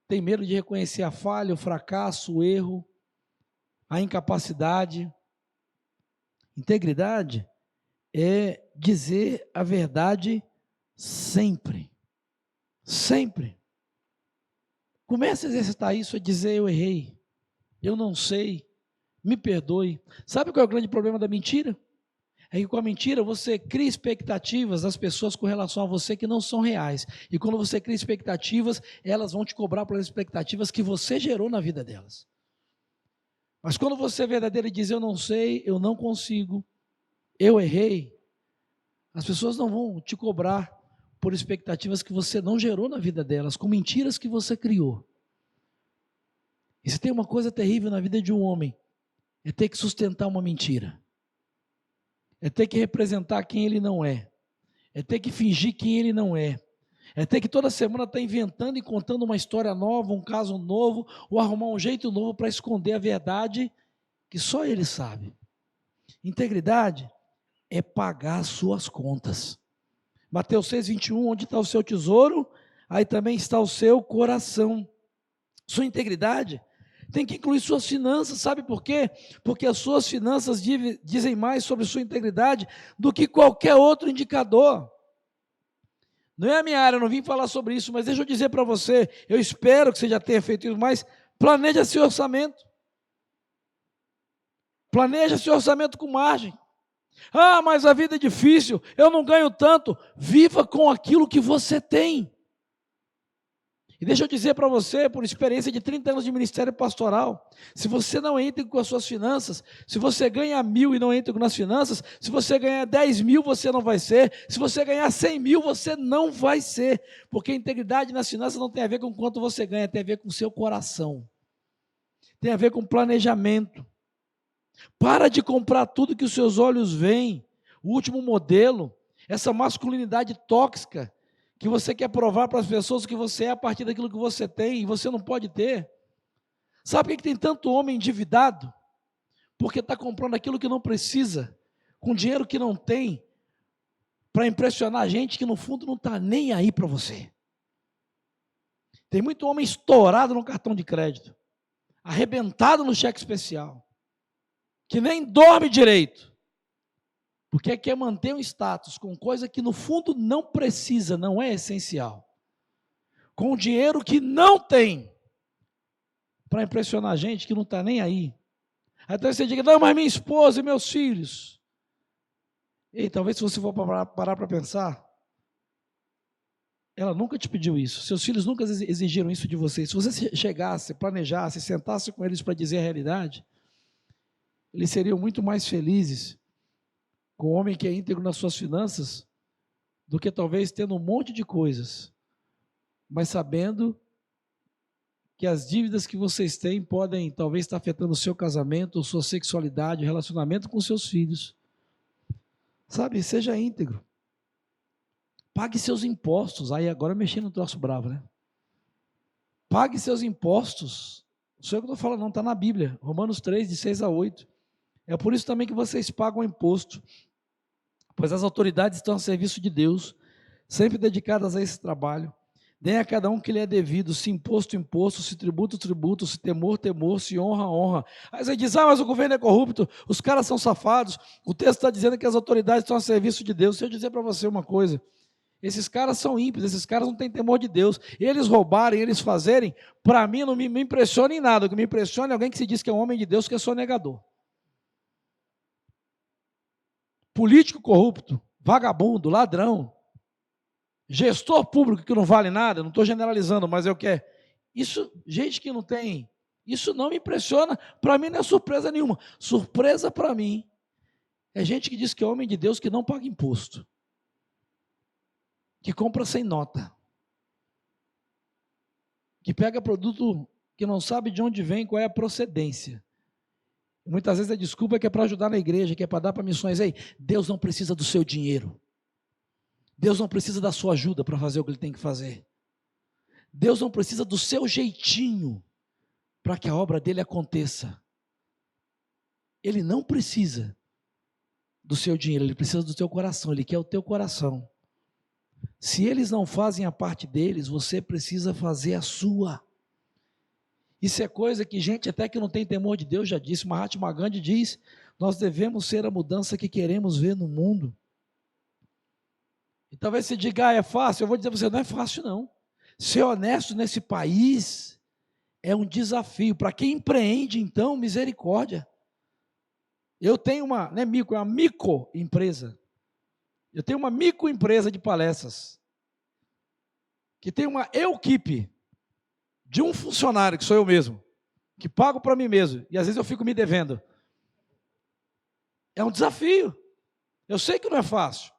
tem medo de reconhecer a falha, o fracasso, o erro, a incapacidade. Integridade é dizer a verdade sempre. Sempre. Comece a exercitar isso, a dizer eu errei, eu não sei, me perdoe. Sabe qual é o grande problema da mentira? É que com a mentira você cria expectativas das pessoas com relação a você que não são reais. E quando você cria expectativas, elas vão te cobrar pelas expectativas que você gerou na vida delas. Mas quando você é verdadeiro e diz eu não sei, eu não consigo, eu errei, as pessoas não vão te cobrar por expectativas que você não gerou na vida delas, com mentiras que você criou. E se tem uma coisa terrível na vida de um homem, é ter que sustentar uma mentira. É ter que representar quem ele não é. É ter que fingir quem ele não é. É ter que toda semana estar inventando e contando uma história nova, um caso novo, ou arrumar um jeito novo para esconder a verdade que só ele sabe. Integridade é pagar as suas contas. Mateus 6, 21, onde está o seu tesouro, aí também está o seu coração. Sua integridade tem que incluir suas finanças, sabe por quê? Porque as suas finanças dizem mais sobre sua integridade do que qualquer outro indicador. Não é a minha área, eu não vim falar sobre isso, mas deixa eu dizer para você, eu espero que você já tenha feito isso, mas planeja seu orçamento. Planeja seu orçamento com margem. Ah, mas a vida é difícil, eu não ganho tanto. Viva com aquilo que você tem. E deixa eu dizer para você, por experiência de 30 anos de ministério pastoral, se você não é íntegro com as suas finanças, se você ganha 1.000 e não é íntegro nas finanças, se você ganhar 10.000, você não vai ser, se você ganhar 100.000, você não vai ser, porque a integridade nas finanças não tem a ver com quanto você ganha, tem a ver com o seu coração, tem a ver com planejamento. Para de comprar tudo que os seus olhos veem, o último modelo, essa masculinidade tóxica, que você quer provar para as pessoas que você é a partir daquilo que você tem, e você não pode ter. Sabe por que tem tanto homem endividado? Porque está comprando aquilo que não precisa, com dinheiro que não tem, para impressionar gente que no fundo não está nem aí para você. Tem muito homem estourado no cartão de crédito, arrebentado no cheque especial, que nem dorme direito, porque quer manter um status com coisa que no fundo não precisa, não é essencial, com dinheiro que não tem, para impressionar gente que não está nem aí. Até você diga, não, mas minha esposa e meus filhos. E talvez se você for parar para pensar, ela nunca te pediu isso, seus filhos nunca exigiram isso de você. Se você chegasse, planejasse, sentasse com eles para dizer a realidade, eles seriam muito mais felizes com o homem que é íntegro nas suas finanças, do que talvez tendo um monte de coisas, mas sabendo que as dívidas que vocês têm podem talvez estar afetando o seu casamento, sua sexualidade, o relacionamento com seus filhos. Sabe, seja íntegro. Pague seus impostos. Aí agora mexendo no troço bravo, né? Pague seus impostos. Não sou eu que estou falando, não, está na Bíblia. Romanos 3, de 6 a 8. É por isso também que vocês pagam imposto, pois as autoridades estão a serviço de Deus, sempre dedicadas a esse trabalho. Deem a cada um que lhe é devido, se imposto, imposto, se tributo, tributo, se temor, temor, se honra, honra. Aí você diz, mas o governo é corrupto, os caras são safados, o texto está dizendo que as autoridades estão a serviço de Deus. Se eu dizer para você uma coisa, esses caras são ímpios, esses caras não têm temor de Deus, eles roubarem, eles fazerem, para mim não me impressiona em nada, o que me impressiona é alguém que se diz que é um homem de Deus, que é sonegador. Político corrupto, vagabundo, ladrão, gestor público que não vale nada, não estou generalizando, mas eu quero. Isso, gente que não tem, isso não me impressiona, para mim não é surpresa nenhuma. Surpresa para mim é gente que diz que é homem de Deus, que não paga imposto, que compra sem nota, que pega produto que não sabe de onde vem, qual é a procedência. Muitas vezes a desculpa é que é para ajudar na igreja, que é para dar para missões. Ei, Deus não precisa do seu dinheiro. Deus não precisa da sua ajuda para fazer o que Ele tem que fazer. Deus não precisa do seu jeitinho para que a obra dEle aconteça. Ele não precisa do seu dinheiro, Ele precisa do teu coração, Ele quer o teu coração. Se eles não fazem a parte deles, você precisa fazer a sua. Isso é coisa que gente até que não tem temor de Deus já disse. Mahatma Gandhi diz, nós devemos ser a mudança que queremos ver no mundo. E talvez você diga, é fácil. Eu vou dizer para você, não é fácil não. Ser honesto nesse país é um desafio. Para quem empreende, então, misericórdia. Eu tenho uma, não é mico, é uma microempresa. Eu tenho uma microempresa de palestras, que tem uma equipe de um funcionário, que sou eu mesmo, que pago para mim mesmo, e às vezes eu fico me devendo. É um desafio. Eu sei que não é fácil.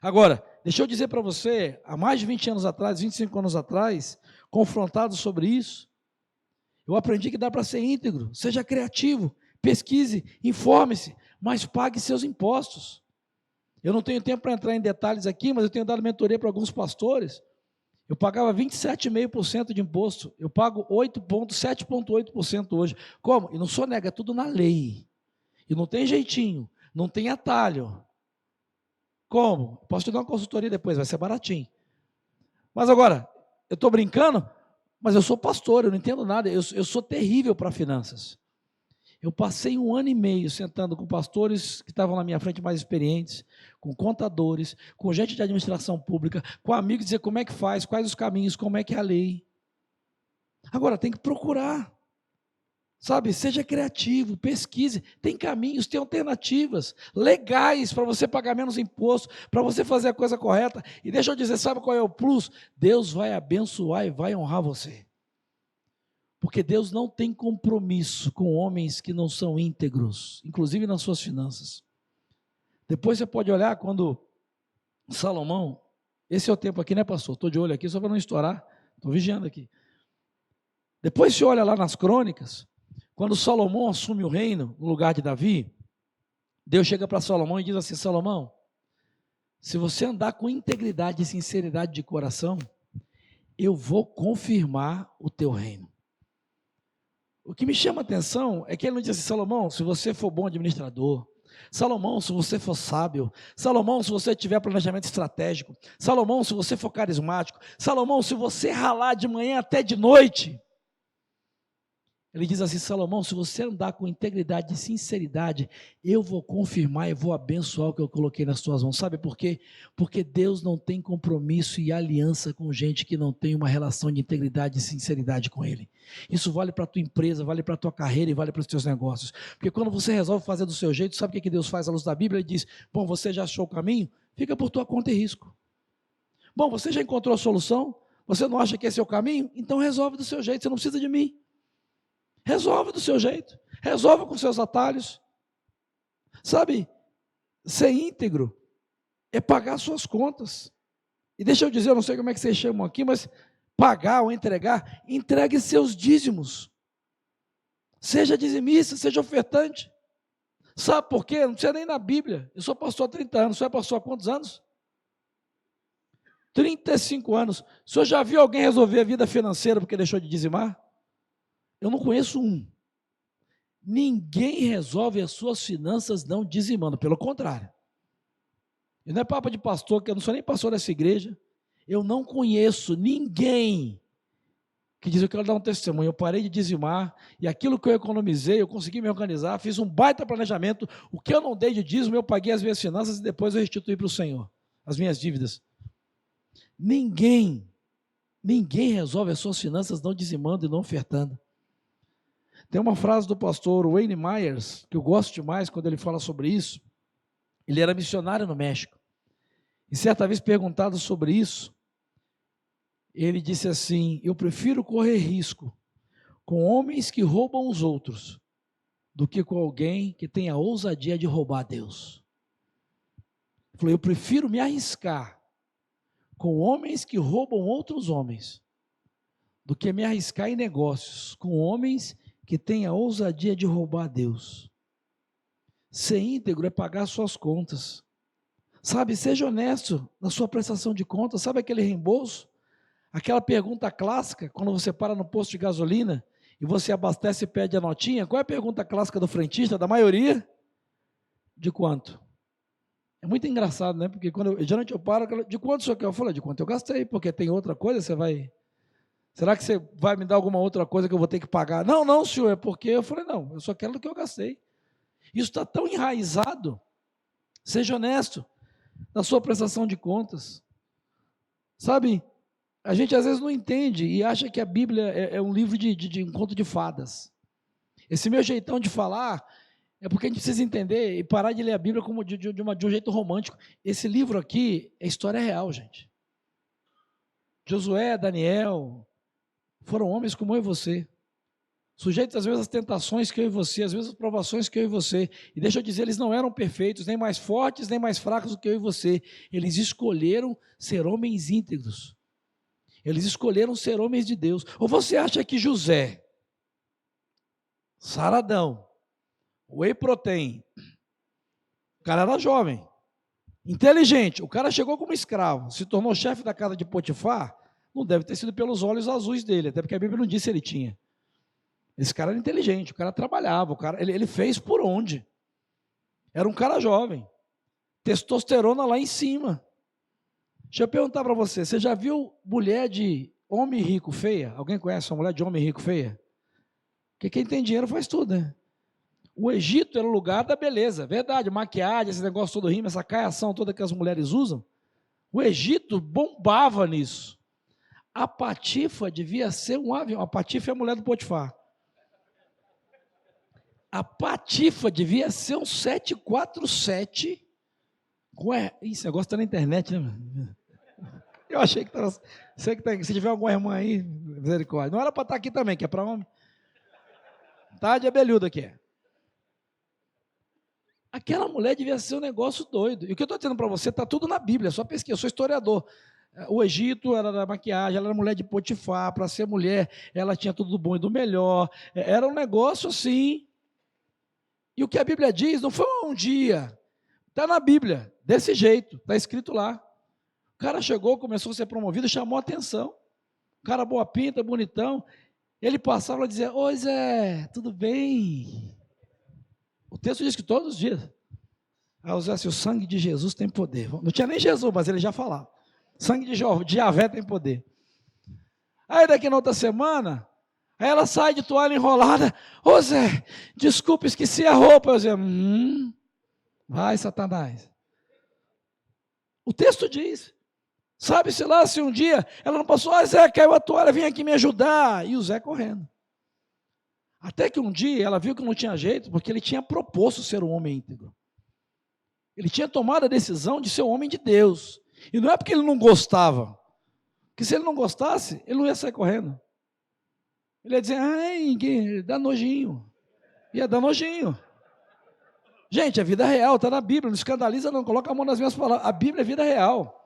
Agora, deixa eu dizer para você, há mais de 20 anos atrás, 25 anos atrás, confrontado sobre isso, eu aprendi que dá para ser íntegro, seja criativo, pesquise, informe-se, mas pague seus impostos. Eu não tenho tempo para entrar em detalhes aqui, mas eu tenho dado mentoria para alguns pastores. Eu pagava 27,5% de imposto, eu pago 7,8% hoje. Como? E não sou nega, é tudo na lei. E não tem jeitinho, não tem atalho. Como? Posso te dar uma consultoria depois, vai ser baratinho. Mas agora, eu estou brincando, mas eu sou pastor, eu não entendo nada, eu sou terrível para finanças. Eu passei 1 ano e meio sentando com pastores que estavam na minha frente mais experientes, com contadores, com gente de administração pública, com amigos, dizer como é que faz, quais os caminhos, como é que é a lei. Agora, tem que procurar. Sabe, seja criativo, pesquise, tem caminhos, tem alternativas legais para você pagar menos imposto, para você fazer a coisa correta. E deixa eu dizer, sabe qual é o plus? Deus vai abençoar e vai honrar você. Porque Deus não tem compromisso com homens que não são íntegros, inclusive nas suas finanças. Depois você pode olhar quando Salomão, esse é o tempo aqui, né, pastor? Estou de olho aqui só para não estourar, estou vigiando aqui. Depois você olha lá nas crônicas, quando Salomão assume o reino no lugar de Davi, Deus chega para Salomão e diz assim, Salomão, se você andar com integridade e sinceridade de coração, eu vou confirmar o teu reino. O que me chama a atenção é que ele não diz assim: Salomão, se você for bom administrador, Salomão, se você for sábio, Salomão, se você tiver planejamento estratégico, Salomão, se você for carismático, Salomão, se você ralar de manhã até de noite. Ele diz assim: Salomão, se você andar com integridade e sinceridade, eu vou confirmar e vou abençoar o que eu coloquei nas tuas mãos. Sabe por quê? Porque Deus não tem compromisso e aliança com gente que não tem uma relação de integridade e sinceridade com Ele. Isso vale para a tua empresa, vale para a tua carreira e vale para os teus negócios. Porque quando você resolve fazer do seu jeito, sabe o que Deus faz à luz da Bíblia? Ele diz: bom, você já achou o caminho? Fica por tua conta e risco. Bom, você já encontrou a solução? Você não acha que esse é o caminho? Então resolve do seu jeito, você não precisa de mim. Resolve do seu jeito, resolve com seus atalhos. Sabe, ser íntegro é pagar suas contas. E deixa eu dizer, eu não sei como é que vocês chamam aqui, mas pagar ou entregar, entregue seus dízimos. Seja dizimista, seja ofertante. Sabe por quê? Não precisa nem na Bíblia. Eu sou pastor há 30 anos, você é pastor há quantos anos? 35 anos. O senhor já viu alguém resolver a vida financeira porque deixou de dizimar? Eu não conheço um. Ninguém resolve as suas finanças não dizimando, pelo contrário. E não é papo de pastor, que eu não sou nem pastor dessa igreja. Eu não conheço ninguém que diz: eu quero dar um testemunho, eu parei de dizimar, e aquilo que eu economizei, eu consegui me organizar, fiz um baita planejamento, o que eu não dei de dízimo, eu paguei as minhas finanças e depois eu restituí para o Senhor, as minhas dívidas. Ninguém resolve as suas finanças não dizimando e não ofertando. Tem uma frase do pastor Wayne Myers, que eu gosto demais quando ele fala sobre isso. Ele era missionário no México. E certa vez perguntado sobre isso, ele disse assim: eu prefiro correr risco com homens que roubam os outros do que com alguém que tem a ousadia de roubar a Deus. Ele falou: eu prefiro me arriscar com homens que roubam outros homens do que me arriscar em negócios com homens que tem a ousadia de roubar a Deus. Ser íntegro é pagar suas contas. Sabe, seja honesto na sua prestação de contas. Sabe aquele reembolso? Aquela pergunta clássica, quando você para no posto de gasolina e você abastece e pede a notinha, qual é a pergunta clássica do frentista, da maioria? De quanto? É muito engraçado, né? Porque geralmente eu paro, de quanto o senhor quer? Eu falo: de quanto eu gastei, porque tem outra coisa, você vai... Será que você vai me dar alguma outra coisa que eu vou ter que pagar? Não, não, senhor, é porque... Eu falei: não, eu só quero do que eu gastei. Isso está tão enraizado. Seja honesto na sua prestação de contas. Sabe, a gente às vezes não entende e acha que a Bíblia é um livro de um conto de fadas. Esse meu jeitão de falar é porque a gente precisa entender e parar de ler a Bíblia como de um jeito romântico. Esse livro aqui é história real, gente. Josué, Daniel, foram homens como eu e você, sujeitos às vezes às tentações que eu e você, às vezes às provações que eu e você. E deixa eu dizer, eles não eram perfeitos, nem mais fortes, nem mais fracos do que eu e você. Eles escolheram ser homens íntegros. Eles escolheram ser homens de Deus. Ou você acha que José, saradão, whey protein, o cara era jovem, inteligente, o cara chegou como escravo, se tornou chefe da casa de Potifar, não deve ter sido pelos olhos azuis dele, até porque a Bíblia não disse se ele tinha. Esse cara era inteligente, o cara trabalhava, ele fez por onde. Era um cara jovem, testosterona lá em cima. Deixa eu perguntar para você, você já viu mulher de homem rico feia? Alguém conhece uma mulher de homem rico feia? Porque quem tem dinheiro faz tudo, né? O Egito era o lugar da beleza, verdade, maquiagem, esse negócio todo rima, essa caiação toda que as mulheres usam. O Egito bombava nisso. A Patifa devia ser um avião. A Patifa é a mulher do Potifar. A Patifa devia ser um 747. Esse negócio está na internet, né? Eu achei que estava... Se tiver alguma irmã aí, misericórdia. Não era para estar aqui também, que é para homem. Tá de abelhudo aqui. Aquela mulher devia ser um negócio doido. E o que eu estou dizendo para você, está tudo na Bíblia, só pesquisa. Eu sou historiador. O Egito era da maquiagem, ela era mulher de Potifar. Para ser mulher, ela tinha tudo do bom e do melhor. Era um negócio assim. E o que a Bíblia diz não foi um dia. Está na Bíblia, desse jeito, está escrito lá. O cara chegou, começou a ser promovido, chamou a atenção. O cara boa pinta, bonitão. Ele passava e dizia: oi Zé, tudo bem? O texto diz que todos os dias. Aí o Zé assim: o sangue de Jesus tem poder. Não tinha nem Jesus, mas ele já falava. Sangue de Javé tem poder. Aí daqui na outra semana, aí ela sai de toalha enrolada. Ô Zé, desculpa, esqueci a roupa. Eu dizia: vai Satanás. O texto diz. Sabe-se lá se um dia ela não passou: Zé, caiu a toalha, vem aqui me ajudar. E o Zé correndo. Até que um dia ela viu que não tinha jeito, porque ele tinha proposto ser um homem íntegro. Ele tinha tomado a decisão de ser um homem de Deus. E não é porque ele não gostava. Porque se ele não gostasse, ele não ia sair correndo. Ele ia dizer: ai, dá nojinho. Ia dar nojinho. Gente, é vida real, está na Bíblia, não escandaliza não, coloca a mão nas minhas palavras. A Bíblia é vida real.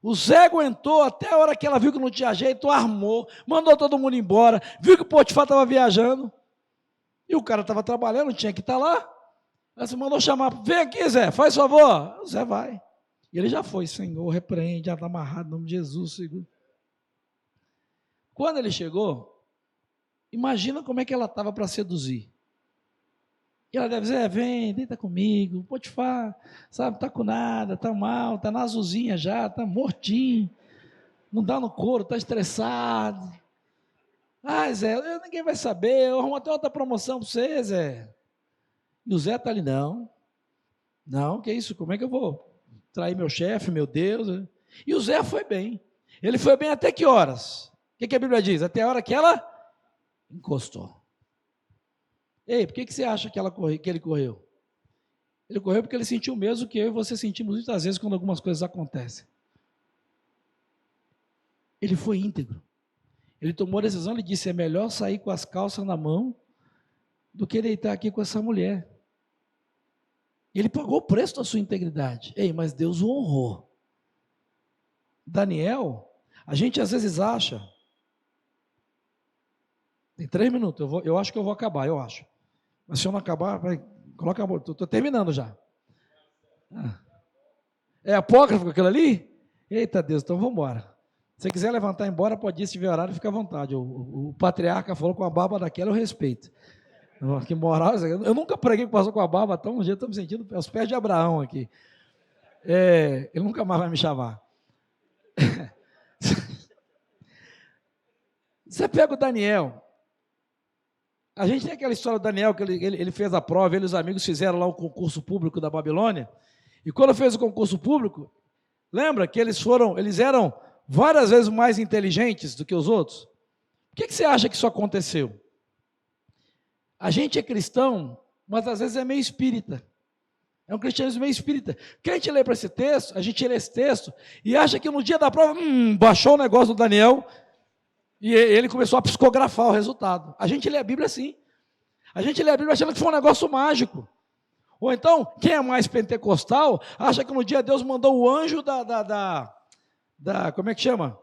O Zé aguentou até a hora que ela viu que não tinha jeito, armou, mandou todo mundo embora, viu que o Potifar estava viajando, e o cara estava trabalhando, tinha que estar lá. Ela se mandou chamar: vem aqui Zé, faz favor. O Zé vai. E ele já foi: Senhor, repreende, já está amarrado, em nome de Jesus. Segura. Quando ele chegou, imagina como é que ela estava para seduzir. E ela deve dizer: vem, deita comigo, Potifar, sabe, está com nada, está mal, está na azulzinha já, está mortinho, não dá no couro, está estressado. Zé, ninguém vai saber, eu arrumo até outra promoção para você, Zé. E o Zé está ali: não, que isso, como é que eu vou trair meu chefe, meu Deus? E o Zé foi bem. Ele foi bem até que horas? O que a Bíblia diz? Até a hora que ela encostou. Ei, por que você acha que ele correu? Ele correu porque ele sentiu o mesmo que eu e você sentimos muitas vezes quando algumas coisas acontecem. Ele foi íntegro. Ele tomou a decisão, ele disse: é melhor sair com as calças na mão do que deitar aqui com essa mulher. Ele pagou o preço da sua integridade. Ei, mas Deus o honrou. Daniel, a gente às vezes acha... Tem 3 minutos, eu acho que eu vou acabar, eu acho. Mas se eu não acabar, coloca a mão, estou terminando já. É apócrifo aquilo ali? Eita Deus, então vamos embora. Se você quiser levantar e ir embora, pode ir, se tiver horário, fica à vontade. O patriarca falou: com a barba daquela eu respeito. Que moral, eu nunca preguei que passou com a barba tão, um dia estou me sentindo aos pés de Abraão aqui. Ele nunca mais vai me chamar. Você pega o Daniel. A gente tem aquela história do Daniel, que ele fez a prova, ele e os amigos fizeram lá o concurso público da Babilônia, e quando fez o concurso público, lembra que eles eram várias vezes mais inteligentes do que os outros? Por que você acha que isso aconteceu? A gente é cristão, mas às vezes é meio espírita. É um cristianismo meio espírita. Porque a gente lê para esse texto, a gente lê esse texto, e acha que no dia da prova, baixou o negócio do Daniel, e ele começou a psicografar o resultado. A gente lê a Bíblia assim. A gente lê a Bíblia achando que foi um negócio mágico. Ou então, quem é mais pentecostal, acha que no dia Deus mandou o anjo como é que chama?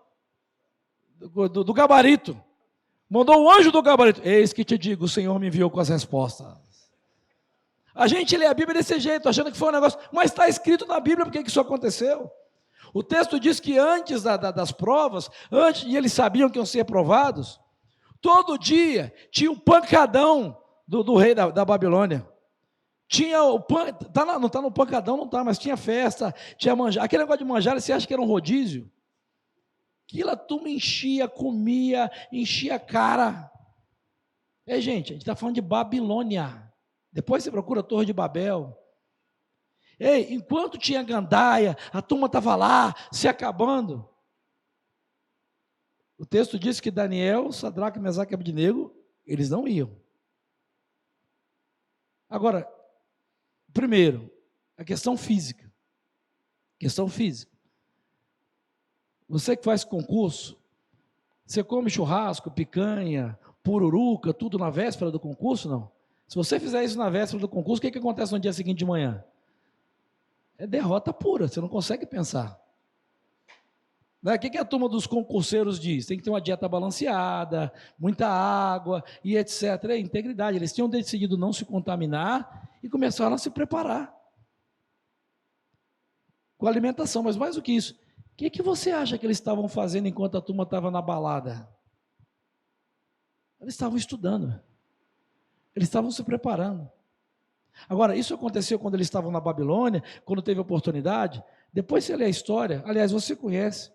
Do gabarito. Mandou o anjo do gabarito. Eis que te digo, o Senhor me enviou com as respostas. A gente lê a Bíblia desse jeito, achando que foi um negócio, mas está escrito na Bíblia porque que isso aconteceu. O texto diz que antes das provas, e eles sabiam que iam ser provados, todo dia tinha um pancadão do rei da Babilônia. Tinha o não está no pancadão, não está, mas tinha festa, tinha manjar. Aquele negócio de manjar, você acha que era um rodízio? Aquilo a turma enchia, comia, enchia a cara. Gente, a gente está falando de Babilônia. Depois você procura a Torre de Babel. Ei, enquanto tinha gandaia, a turma estava lá, se acabando. O texto diz que Daniel, Sadraque, Mesaque e Abednego, eles não iam. Agora, primeiro, a questão física. Questão física. Você que faz concurso, você come churrasco, picanha, pururuca, tudo na véspera do concurso, não? Se você fizer isso na véspera do concurso, o que acontece no dia seguinte de manhã? É derrota pura, você não consegue pensar. O que a turma dos concurseiros diz? Tem que ter uma dieta balanceada, muita água e etc. É integridade. Eles tinham decidido não se contaminar e começaram a se preparar com a alimentação. Mas mais do que isso, o que você acha que eles estavam fazendo enquanto a turma estava na balada? Eles estavam estudando, eles estavam se preparando. Agora, isso aconteceu quando eles estavam na Babilônia, quando teve oportunidade. Depois você lê a história, aliás, você conhece.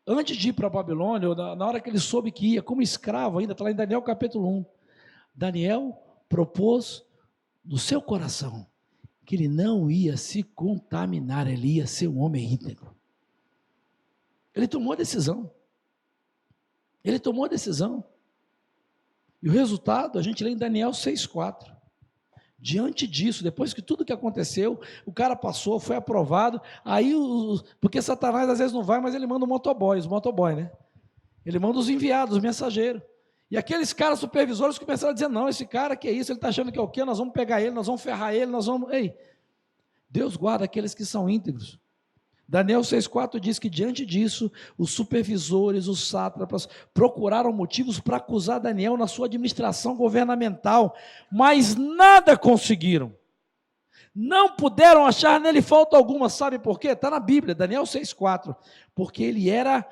Antes de ir para a Babilônia, na hora que ele soube que ia, como escravo ainda, está lá em Daniel capítulo 1. Daniel propôs no seu coração que ele não ia se contaminar, ele ia ser um homem íntegro. Ele tomou a decisão. Ele tomou a decisão. E o resultado, a gente lê em Daniel 6,4. Diante disso, depois que tudo que aconteceu, o cara passou, foi aprovado, aí, porque Satanás às vezes não vai, mas ele manda os motoboy, né? Ele manda os enviados, os mensageiros. E aqueles caras supervisores começaram a dizer, não, esse cara que é isso, ele está achando que é o quê? Nós vamos pegar ele, nós vamos ferrar ele, nós vamos... Ei, Deus guarda aqueles que são íntegros. Daniel 6,4 diz que diante disso, os supervisores, os sátrapas, procuraram motivos para acusar Daniel na sua administração governamental, mas nada conseguiram. Não puderam achar nele falta alguma, sabe por quê? Está na Bíblia, Daniel 6,4, porque ele era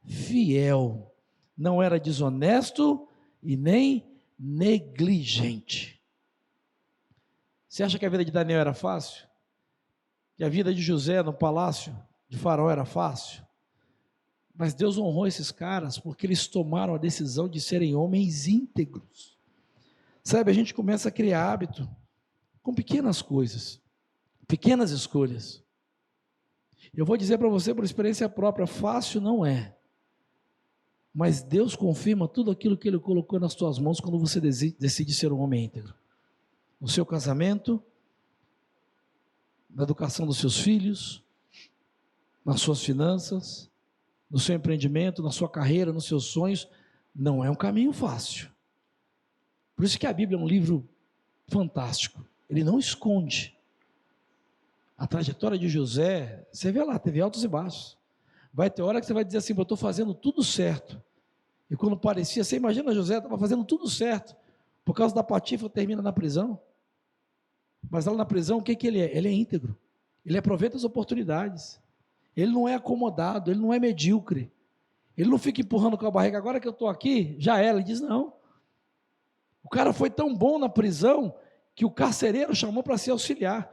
fiel, não era desonesto e nem negligente. Você acha que a vida de Daniel era fácil? Que a vida de José no palácio de Faraó era fácil? Mas Deus honrou esses caras porque eles tomaram a decisão de serem homens íntegros. Sabe, a gente começa a criar hábito com pequenas coisas, pequenas escolhas. Eu vou dizer para você por experiência própria, fácil não é. Mas Deus confirma tudo aquilo que Ele colocou nas tuas mãos quando você decide ser um homem íntegro. No seu casamento, na educação dos seus filhos, nas suas finanças, no seu empreendimento, na sua carreira, nos seus sonhos, não é um caminho fácil. Por isso que a Bíblia é um livro fantástico. Ele não esconde. A trajetória de José, você vê lá, teve altos e baixos. Vai ter hora que você vai dizer assim, eu estou fazendo tudo certo. E quando parecia, você imagina José, estava fazendo tudo certo. Por causa da patifa, termina na prisão. Mas lá na prisão, o que ele é? Ele é íntegro. Ele aproveita as oportunidades. Ele não é acomodado, ele não é medíocre. Ele não fica empurrando com a barriga, agora que eu estou aqui, já é. Ele diz, não. O cara foi tão bom na prisão, que o carcereiro chamou para se auxiliar.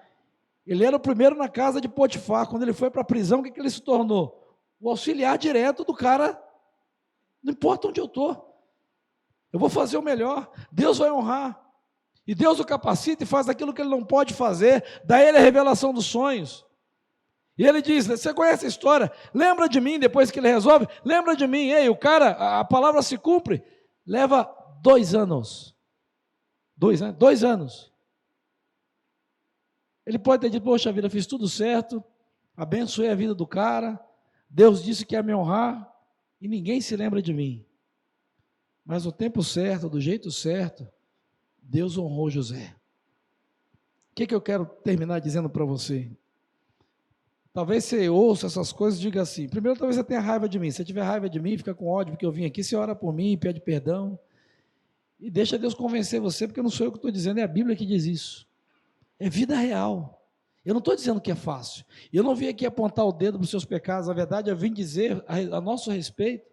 Ele era o primeiro na casa de Potifar. Quando ele foi para a prisão, o que ele se tornou? O auxiliar direto do cara. Não importa onde eu estou. Eu vou fazer o melhor. Deus vai honrar. E Deus o capacita e faz aquilo que ele não pode fazer, dá a ele a revelação dos sonhos. E ele diz, você conhece a história, lembra de mim, depois que ele resolve, lembra de mim, ei, o cara, a palavra se cumpre, leva 2 anos. 2 anos. Ele pode ter dito, poxa vida, fiz tudo certo, abençoei a vida do cara, Deus disse que ia me honrar, e ninguém se lembra de mim. Mas no tempo certo, do jeito certo, Deus honrou José. O que eu quero terminar dizendo para você? Talvez você ouça essas coisas e diga assim, primeiro talvez você tenha raiva de mim, se você tiver raiva de mim, fica com ódio porque eu vim aqui, você ora por mim, pede perdão, e deixa Deus convencer você, porque não sou eu que estou dizendo, é a Bíblia que diz isso. É vida real. Eu não estou dizendo que é fácil. Eu não vim aqui apontar o dedo para os seus pecados, a verdade eu vim dizer a nosso respeito,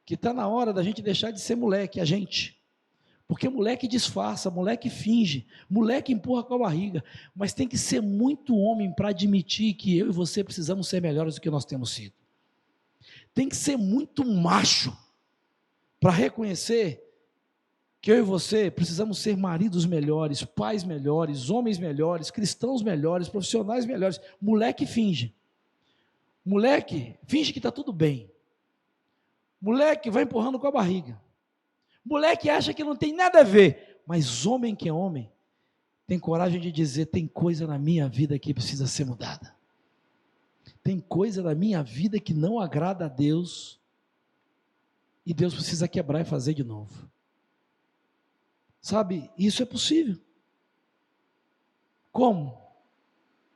que está na hora da gente deixar de ser moleque, a gente. Porque moleque disfarça, moleque finge, moleque empurra com a barriga, mas tem que ser muito homem para admitir que eu e você precisamos ser melhores do que nós temos sido. Tem que ser muito macho para reconhecer que eu e você precisamos ser maridos melhores, pais melhores, homens melhores, cristãos melhores, profissionais melhores. Moleque finge. Moleque finge que está tudo bem. Moleque vai empurrando com a barriga. Moleque acha que não tem nada a ver, mas homem que é homem, tem coragem de dizer, tem coisa na minha vida que precisa ser mudada. Tem coisa na minha vida que não agrada a Deus, e Deus precisa quebrar e fazer de novo. Sabe, isso é possível. Como?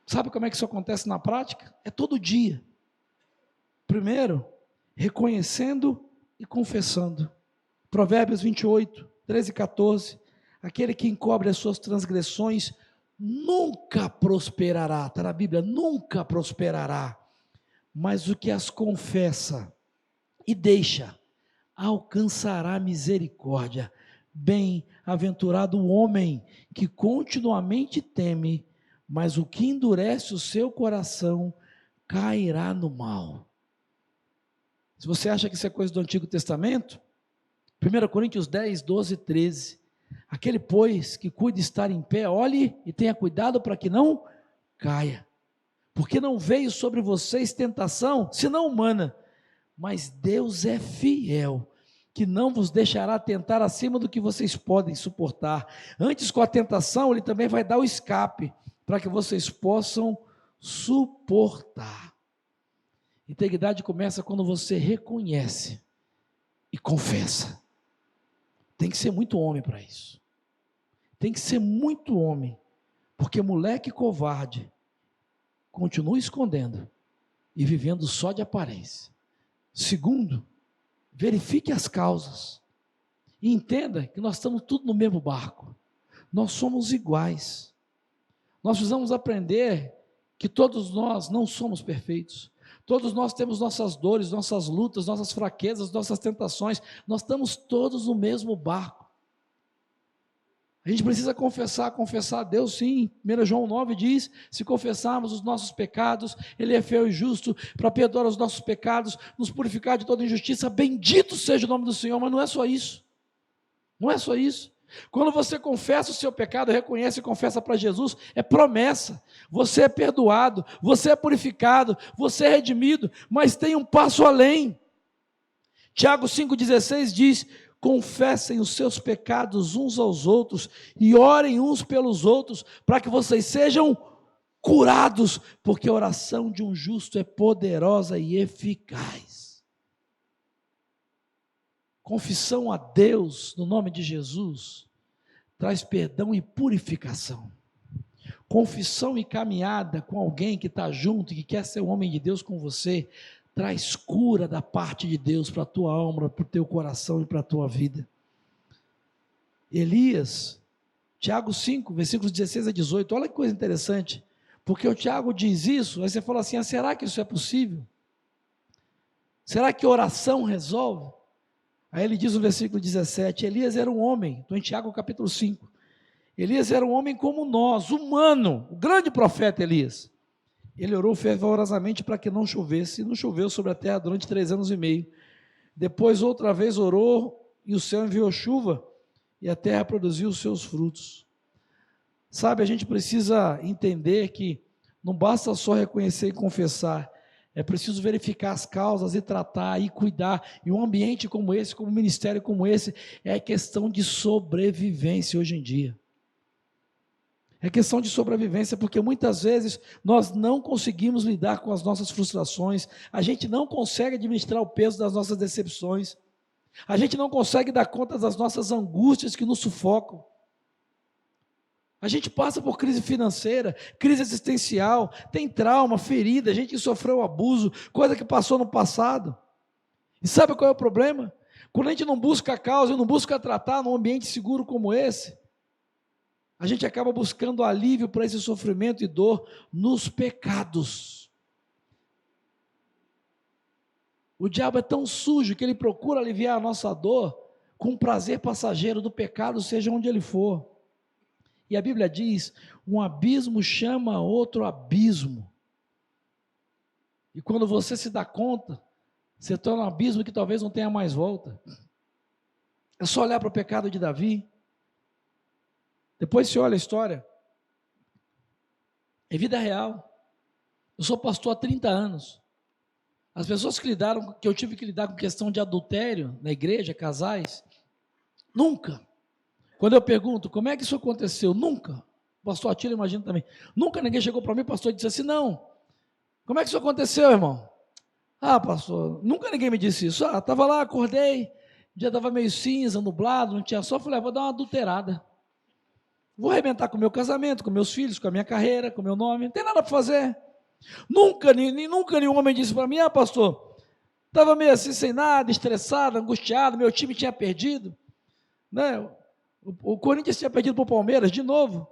Sabe como é que isso acontece na prática? É todo dia. Primeiro, reconhecendo e confessando. Provérbios 28, 13 e 14, aquele que encobre as suas transgressões nunca prosperará, está na Bíblia, nunca prosperará, mas o que as confessa e deixa alcançará misericórdia. Bem-aventurado o homem que continuamente teme, mas o que endurece o seu coração cairá no mal. Se você acha que isso é coisa do Antigo Testamento, 1 Coríntios 10, 12 e 13. Aquele, pois, que cuida estar em pé, olhe e tenha cuidado para que não caia. Porque não veio sobre vocês tentação, senão humana, mas Deus é fiel, que não vos deixará tentar acima do que vocês podem suportar. Antes, com a tentação, Ele também vai dar o escape, para que vocês possam suportar. Integridade começa quando você reconhece e confessa. Tem que ser muito homem para isso. Tem que ser muito homem, porque moleque covarde continua escondendo e vivendo só de aparência. Segundo, verifique as causas e entenda que nós estamos tudo no mesmo barco. Nós somos iguais. Nós precisamos aprender que todos nós não somos perfeitos. Todos nós temos nossas dores, nossas lutas, nossas fraquezas, nossas tentações. Nós estamos todos no mesmo barco. A gente precisa confessar a Deus, sim. 1 João 9 diz, se confessarmos os nossos pecados, Ele é fiel e justo para perdoar os nossos pecados, nos purificar de toda injustiça. Bendito seja o nome do Senhor. Mas não é só isso. Não é só isso. Quando você confessa o seu pecado, reconhece e confessa para Jesus, é promessa. Você é perdoado, você é purificado, você é redimido, mas tem um passo além. Tiago 5,16 diz, confessem os seus pecados uns aos outros e orem uns pelos outros, para que vocês sejam curados, porque a oração de um justo é poderosa e eficaz. Confissão a Deus, no nome de Jesus, traz perdão e purificação. Confissão e caminhada com alguém que está junto, que quer ser um homem de Deus com você, traz cura da parte de Deus para a tua alma, para o teu coração e para a tua vida. Elias, Tiago 5, versículos 16 a 18, olha que coisa interessante, porque o Tiago diz isso, aí você fala assim, será que isso é possível? Será que oração resolve? Aí ele diz no versículo 17, Elias era um homem, estou em Tiago capítulo 5, Elias era um homem como nós, humano, o grande profeta Elias. Ele orou fervorosamente para que não chovesse, e não choveu sobre a terra durante 3 anos e meio. Depois outra vez orou, e o céu enviou chuva, e a terra produziu os seus frutos. Sabe, a gente precisa entender que não basta só reconhecer e confessar, é preciso verificar as causas e tratar e cuidar, e um ambiente como esse, como um ministério como esse, é questão de sobrevivência hoje em dia. É questão de sobrevivência, porque muitas vezes nós não conseguimos lidar com as nossas frustrações, a gente não consegue administrar o peso das nossas decepções, a gente não consegue dar conta das nossas angústias que nos sufocam. A gente passa por crise financeira, crise existencial, tem trauma, ferida, gente que sofreu abuso, coisa que passou no passado. E sabe qual é o problema? Quando a gente não busca a causa e não busca tratar num ambiente seguro como esse, a gente acaba buscando alívio para esse sofrimento e dor nos pecados. O diabo é tão sujo que ele procura aliviar a nossa dor com um prazer passageiro do pecado, seja onde ele for. E a Bíblia diz, um abismo chama outro abismo. E quando você se dá conta, você está num abismo que talvez não tenha mais volta. É só olhar para o pecado de Davi. Depois você olha a história, é vida real. Eu sou pastor há 30 anos. As pessoas que eu tive que lidar com questão de adultério na igreja, casais, nunca. Quando eu pergunto, como é que isso aconteceu? Nunca. O pastor Atila, imagina também. Nunca ninguém chegou para mim, pastor, e disse assim, não. Como é que isso aconteceu, irmão? Ah, pastor, nunca ninguém me disse isso. Ah, estava lá, acordei, o dia estava meio cinza, nublado, não tinha sol, falei, vou dar uma adulterada. Vou arrebentar com o meu casamento, com meus filhos, com a minha carreira, com o meu nome, não tem nada para fazer. Nunca nenhum homem disse para mim, pastor, estava meio assim, sem nada, estressado, angustiado, meu time tinha perdido, né? O Corinthians tinha perdido para o Palmeiras, de novo.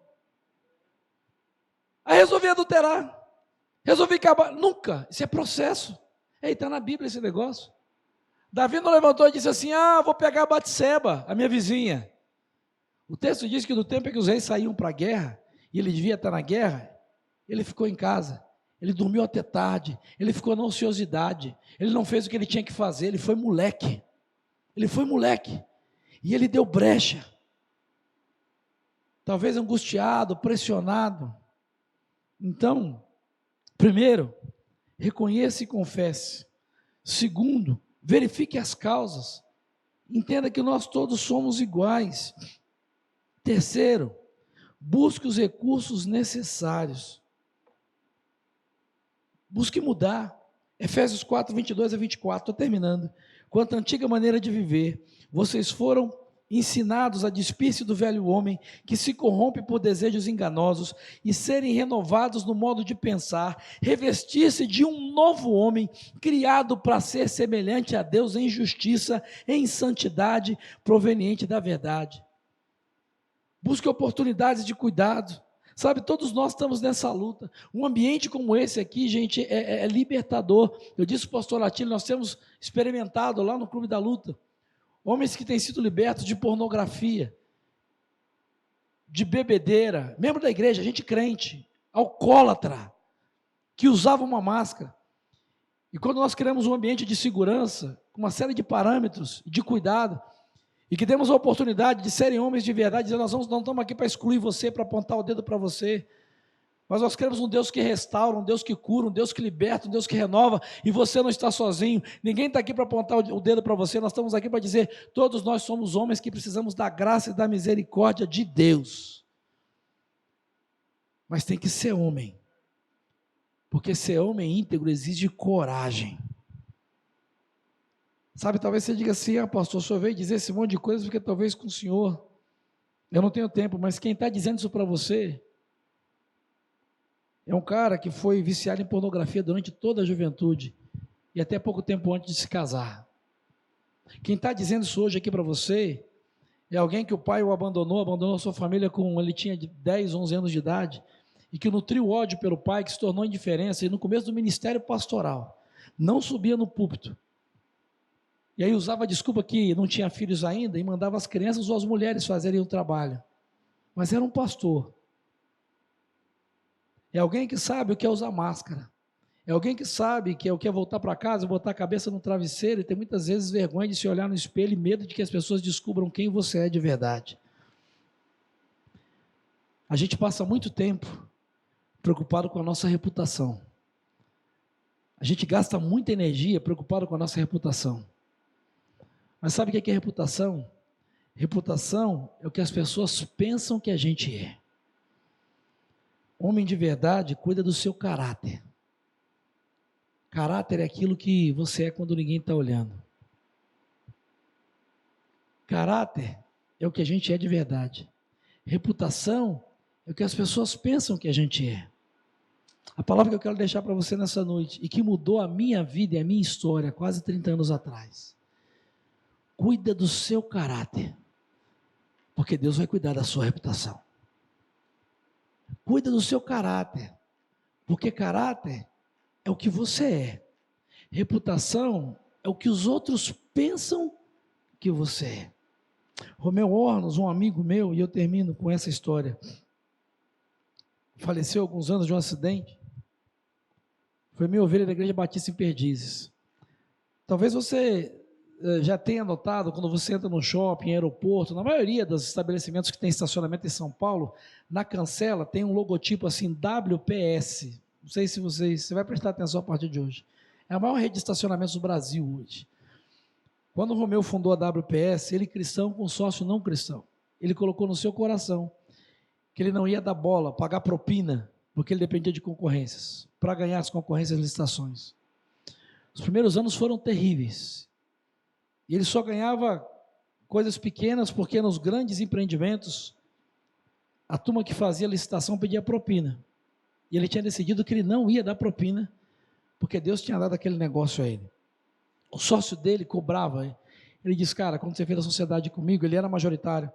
Aí resolvi adulterar, resolvi acabar, nunca, isso é processo, está na Bíblia esse negócio. Davi não levantou e disse assim: vou pegar Batseba, a minha vizinha. O texto diz que no tempo em que os reis saíam para a guerra, e ele devia estar na guerra, ele ficou em casa, ele dormiu até tarde, ele ficou na ociosidade, ele não fez o que ele tinha que fazer, ele foi moleque, e ele deu brecha, talvez angustiado, pressionado. Então, primeiro, reconheça e confesse. Segundo, verifique as causas, entenda que nós todos somos iguais. Terceiro, busque os recursos necessários, busque mudar. Efésios 4, 22 a 24, estou terminando. Quanto à antiga maneira de viver, vocês foram ensinados a despir-se do velho homem, que se corrompe por desejos enganosos, e serem renovados no modo de pensar, revestir-se de um novo homem, criado para ser semelhante a Deus em justiça, em santidade, proveniente da verdade. Busque oportunidades de cuidado. Sabe, todos nós estamos nessa luta. Um ambiente como esse aqui, gente, é libertador. Eu disse para o pastor Latílio, nós temos experimentado lá no Clube da Luta, homens que têm sido libertos de pornografia, de bebedeira, membro da igreja, gente crente, alcoólatra, que usava uma máscara. E quando nós criamos um ambiente de segurança, com uma série de parâmetros, de cuidado, e que demos a oportunidade de serem homens de verdade, dizer, nós não estamos aqui para excluir você, para apontar o dedo para você, mas nós queremos um Deus que restaura, um Deus que cura, um Deus que liberta, um Deus que renova, e você não está sozinho, ninguém está aqui para apontar o dedo para você, nós estamos aqui para dizer, todos nós somos homens que precisamos da graça e da misericórdia de Deus, mas tem que ser homem, porque ser homem íntegro exige coragem. Sabe, talvez você diga assim, pastor, o senhor veio dizer esse monte de coisa, porque talvez com o senhor, eu não tenho tempo, mas quem está dizendo isso para você, é um cara que foi viciado em pornografia durante toda a juventude, e até pouco tempo antes de se casar. Quem está dizendo isso hoje aqui para você, é alguém que o pai o abandonou sua família ele tinha 10, 11 anos de idade, e que nutriu ódio pelo pai, que se tornou indiferença, e no começo do ministério pastoral, não subia no púlpito, e aí usava a desculpa que não tinha filhos ainda, e mandava as crianças ou as mulheres fazerem o trabalho, mas era um pastor. É alguém que sabe o que é usar máscara, é alguém que sabe que é o que é voltar para casa, botar a cabeça no travesseiro, e tem muitas vezes vergonha de se olhar no espelho, e medo de que as pessoas descubram quem você é de verdade. A gente passa muito tempo preocupado com a nossa reputação, a gente gasta muita energia preocupado com a nossa reputação, mas sabe o que é reputação? Reputação é o que as pessoas pensam que a gente é. Homem de verdade cuida do seu caráter. Caráter é aquilo que você é quando ninguém está olhando. Caráter é o que a gente é de verdade. Reputação é o que as pessoas pensam que a gente é. A palavra que eu quero deixar para você nessa noite, e que mudou a minha vida e a minha história quase 30 anos atrás. Cuida do seu caráter, porque Deus vai cuidar da sua reputação. Cuida do seu caráter, porque caráter é o que você é. Reputação é o que os outros pensam que você é. Romeu Hornos, um amigo meu, e eu termino com essa história, faleceu há alguns anos de um acidente, foi minha ovelha da Igreja Batista em Perdizes. Talvez você já tenha notado, quando você entra no shopping, aeroporto, na maioria dos estabelecimentos que tem estacionamento em São Paulo, na cancela tem um logotipo assim, WPS, não sei se você vai prestar atenção a partir de hoje, é a maior rede de estacionamentos do Brasil hoje. Quando o Romeu fundou a WPS, ele cristão com sócio não cristão, ele colocou no seu coração, que ele não ia dar bola, pagar propina, porque ele dependia de concorrências, para ganhar as concorrências e licitações. Os primeiros anos foram terríveis, e ele só ganhava coisas pequenas, porque nos grandes empreendimentos, a turma que fazia licitação pedia propina, e ele tinha decidido que ele não ia dar propina, porque Deus tinha dado aquele negócio a ele. O sócio dele cobrava, ele disse, cara, quando você fez a sociedade comigo, ele era majoritário,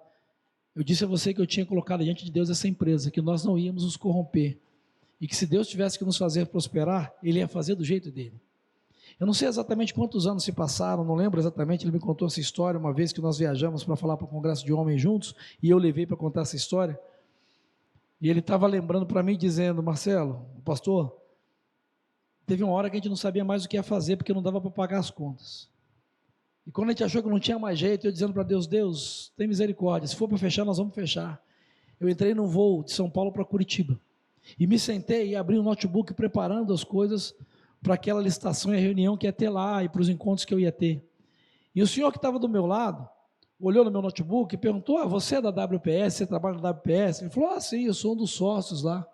eu disse a você que eu tinha colocado diante de Deus essa empresa, que nós não íamos nos corromper, e que se Deus tivesse que nos fazer prosperar, Ele ia fazer do jeito dele. Eu não sei exatamente quantos anos se passaram, não lembro exatamente, ele me contou essa história uma vez que nós viajamos para falar para o Congresso de Homens juntos, e eu levei para contar essa história, e ele estava lembrando para mim, dizendo: Marcelo, pastor, teve uma hora que a gente não sabia mais o que ia fazer, porque não dava para pagar as contas. E quando a gente achou que não tinha mais jeito, eu dizendo para Deus: Deus, tem misericórdia, se for para fechar, nós vamos fechar. Eu entrei num voo de São Paulo para Curitiba, e me sentei e abri o notebook preparando as coisas para aquela licitação e a reunião que ia ter lá, e para os encontros que eu ia ter. E o senhor que estava do meu lado, olhou no meu notebook e perguntou: você é da WPS, você trabalha na WPS? Ele falou: sim, eu sou um dos sócios lá.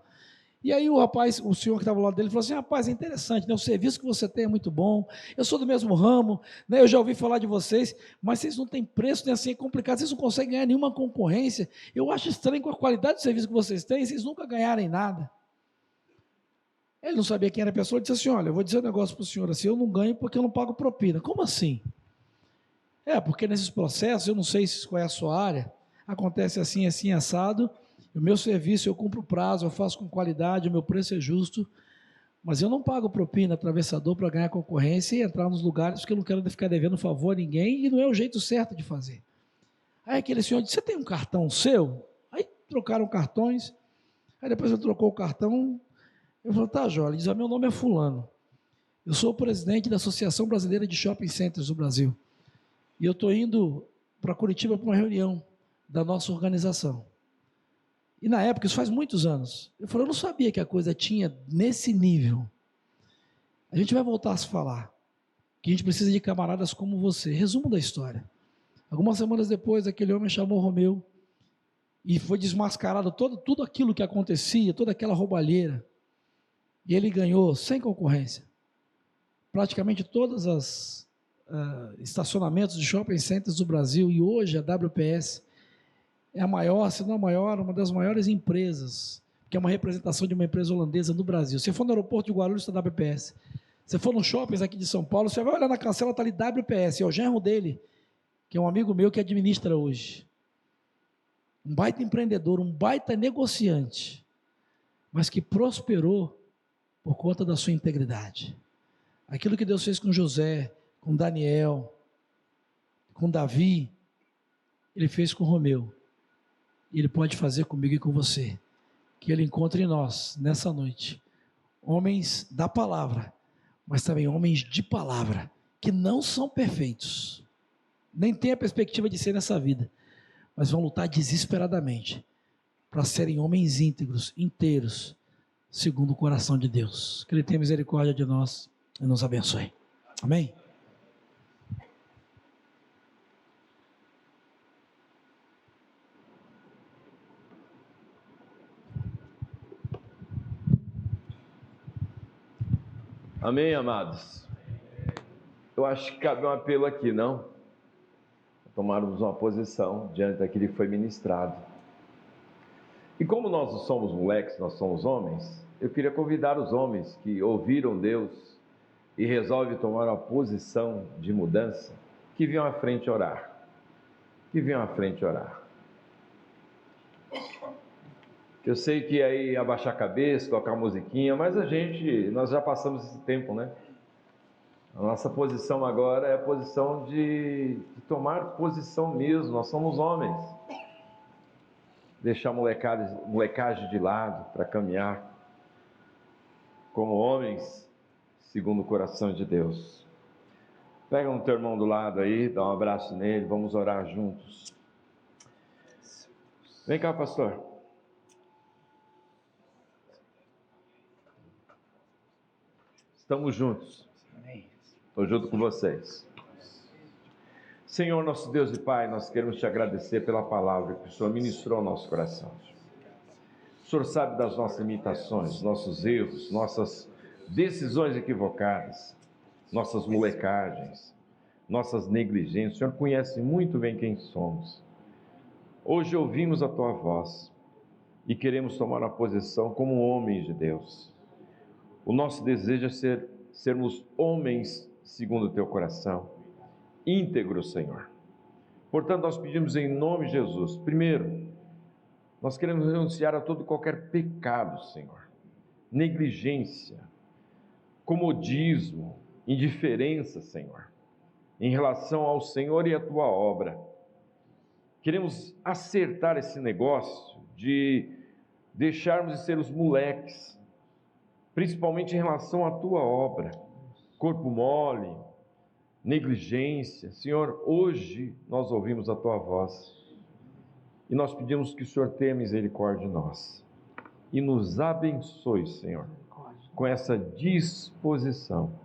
E aí o senhor que estava ao lado dele falou assim: rapaz, é interessante, né? O serviço que você tem é muito bom, eu sou do mesmo ramo, né? Eu já ouvi falar de vocês, mas vocês não têm preço, nem assim, é complicado, vocês não conseguem ganhar nenhuma concorrência. Eu acho estranho, com a qualidade do serviço que vocês têm, vocês nunca ganharem nada. Ele não sabia quem era a pessoa, ele disse assim: olha, eu vou dizer um negócio para o senhor, assim, eu não ganho porque eu não pago propina. Como assim? Porque nesses processos, eu não sei qual é a sua área, acontece assim, assim, assado, o meu serviço eu cumpro o prazo, eu faço com qualidade, o meu preço é justo, mas eu não pago propina atravessador para ganhar concorrência e entrar nos lugares, porque eu não quero ficar devendo favor a ninguém, e não é o jeito certo de fazer. Aí aquele senhor disse: você tem um cartão seu? Aí trocaram cartões, aí depois ele trocou o cartão, eu falei: tá, Jó. Ele diz: meu nome é fulano, eu sou o presidente da Associação Brasileira de Shopping Centers do Brasil, e eu estou indo para Curitiba para uma reunião da nossa organização. E na época, isso faz muitos anos, eu falei: eu não sabia que a coisa tinha nesse nível. A gente vai voltar a se falar, que a gente precisa de camaradas como você. Resumo da história: algumas semanas depois, aquele homem chamou o Romeu, e foi desmascarado tudo aquilo que acontecia, toda aquela roubalheira, e ele ganhou, sem concorrência, praticamente todas as estacionamentos de shopping centers do Brasil, e hoje a WPS é a maior, se não a maior, uma das maiores empresas, que é uma representação de uma empresa holandesa no Brasil. Se for no aeroporto de Guarulhos, está WPS. Se for nos shoppings aqui de São Paulo, você vai olhar na cancela, está ali WPS, é o genro dele, que é um amigo meu que administra hoje. Um baita empreendedor, um baita negociante, mas que prosperou por conta da sua integridade. Aquilo que Deus fez com José, com Daniel, com Davi, Ele fez com Romeu. E Ele pode fazer comigo e com você. Que Ele encontre em nós, nessa noite, homens da palavra, mas também homens de palavra, que não são perfeitos, nem têm a perspectiva de ser nessa vida, mas vão lutar desesperadamente para serem homens íntegros, inteiros, segundo o coração de Deus. Que Ele tenha misericórdia de nós e nos abençoe. Amém? Amém, amados? Eu acho que cabe um apelo aqui, não? Tomarmos uma posição diante daquilo que foi ministrado. E como nós não somos moleques, nós somos homens, eu queria convidar os homens que ouviram Deus e resolvem tomar uma posição de mudança, que venham à frente orar. Que venham à frente orar. Eu sei que aí abaixar a cabeça, tocar musiquinha, mas nós já passamos esse tempo, né? A nossa posição agora é a posição de tomar posição mesmo, nós somos homens. Deixar a molecagem de lado para caminhar como homens, segundo o coração de Deus. Pega no teu irmão do lado aí, dá um abraço nele, vamos orar juntos. Vem cá, pastor. Estamos juntos. Estou junto com vocês. Senhor, nosso Deus e Pai, nós queremos te agradecer pela palavra que o Senhor ministrou ao nosso coração. O Senhor sabe das nossas limitações, nossos erros, nossas decisões equivocadas, nossas molecagens, nossas negligências. O Senhor conhece muito bem quem somos. Hoje ouvimos a Tua voz e queremos tomar uma posição como homens de Deus. O nosso desejo é sermos homens segundo o Teu coração, íntegros, Senhor. Portanto, nós pedimos em nome de Jesus, primeiro, nós queremos renunciar a todo e qualquer pecado, Senhor, negligência, comodismo, indiferença, Senhor, em relação ao Senhor e à tua obra. Queremos acertar esse negócio de deixarmos de ser os moleques, principalmente em relação à tua obra. Corpo mole, negligência. Senhor, hoje nós ouvimos a tua voz e nós pedimos que o Senhor tenha misericórdia de nós e nos abençoe, Senhor, com essa disposição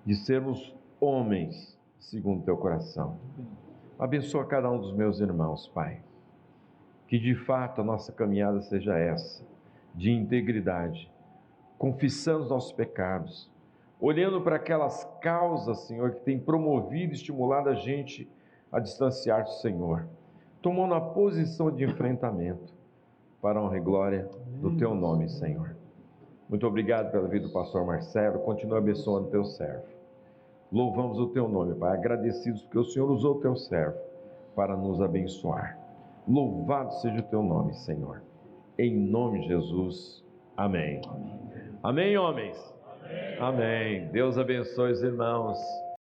de sermos homens segundo o teu coração. Abençoa cada um dos meus irmãos, Pai. Que de fato a nossa caminhada seja essa, de integridade, confessando os nossos pecados, olhando para aquelas causas, Senhor, que têm promovido e estimulado a gente a distanciar do Senhor, tomando a posição de enfrentamento para a honra e glória do teu nome, Senhor. Muito obrigado pela vida do pastor Marcelo, continua abençoando o teu servo. Louvamos o teu nome, Pai, agradecidos porque o Senhor usou o teu servo para nos abençoar. Louvado seja o teu nome, Senhor. Em nome de Jesus. Amém. Amém, homens? Amém. Deus abençoe os irmãos.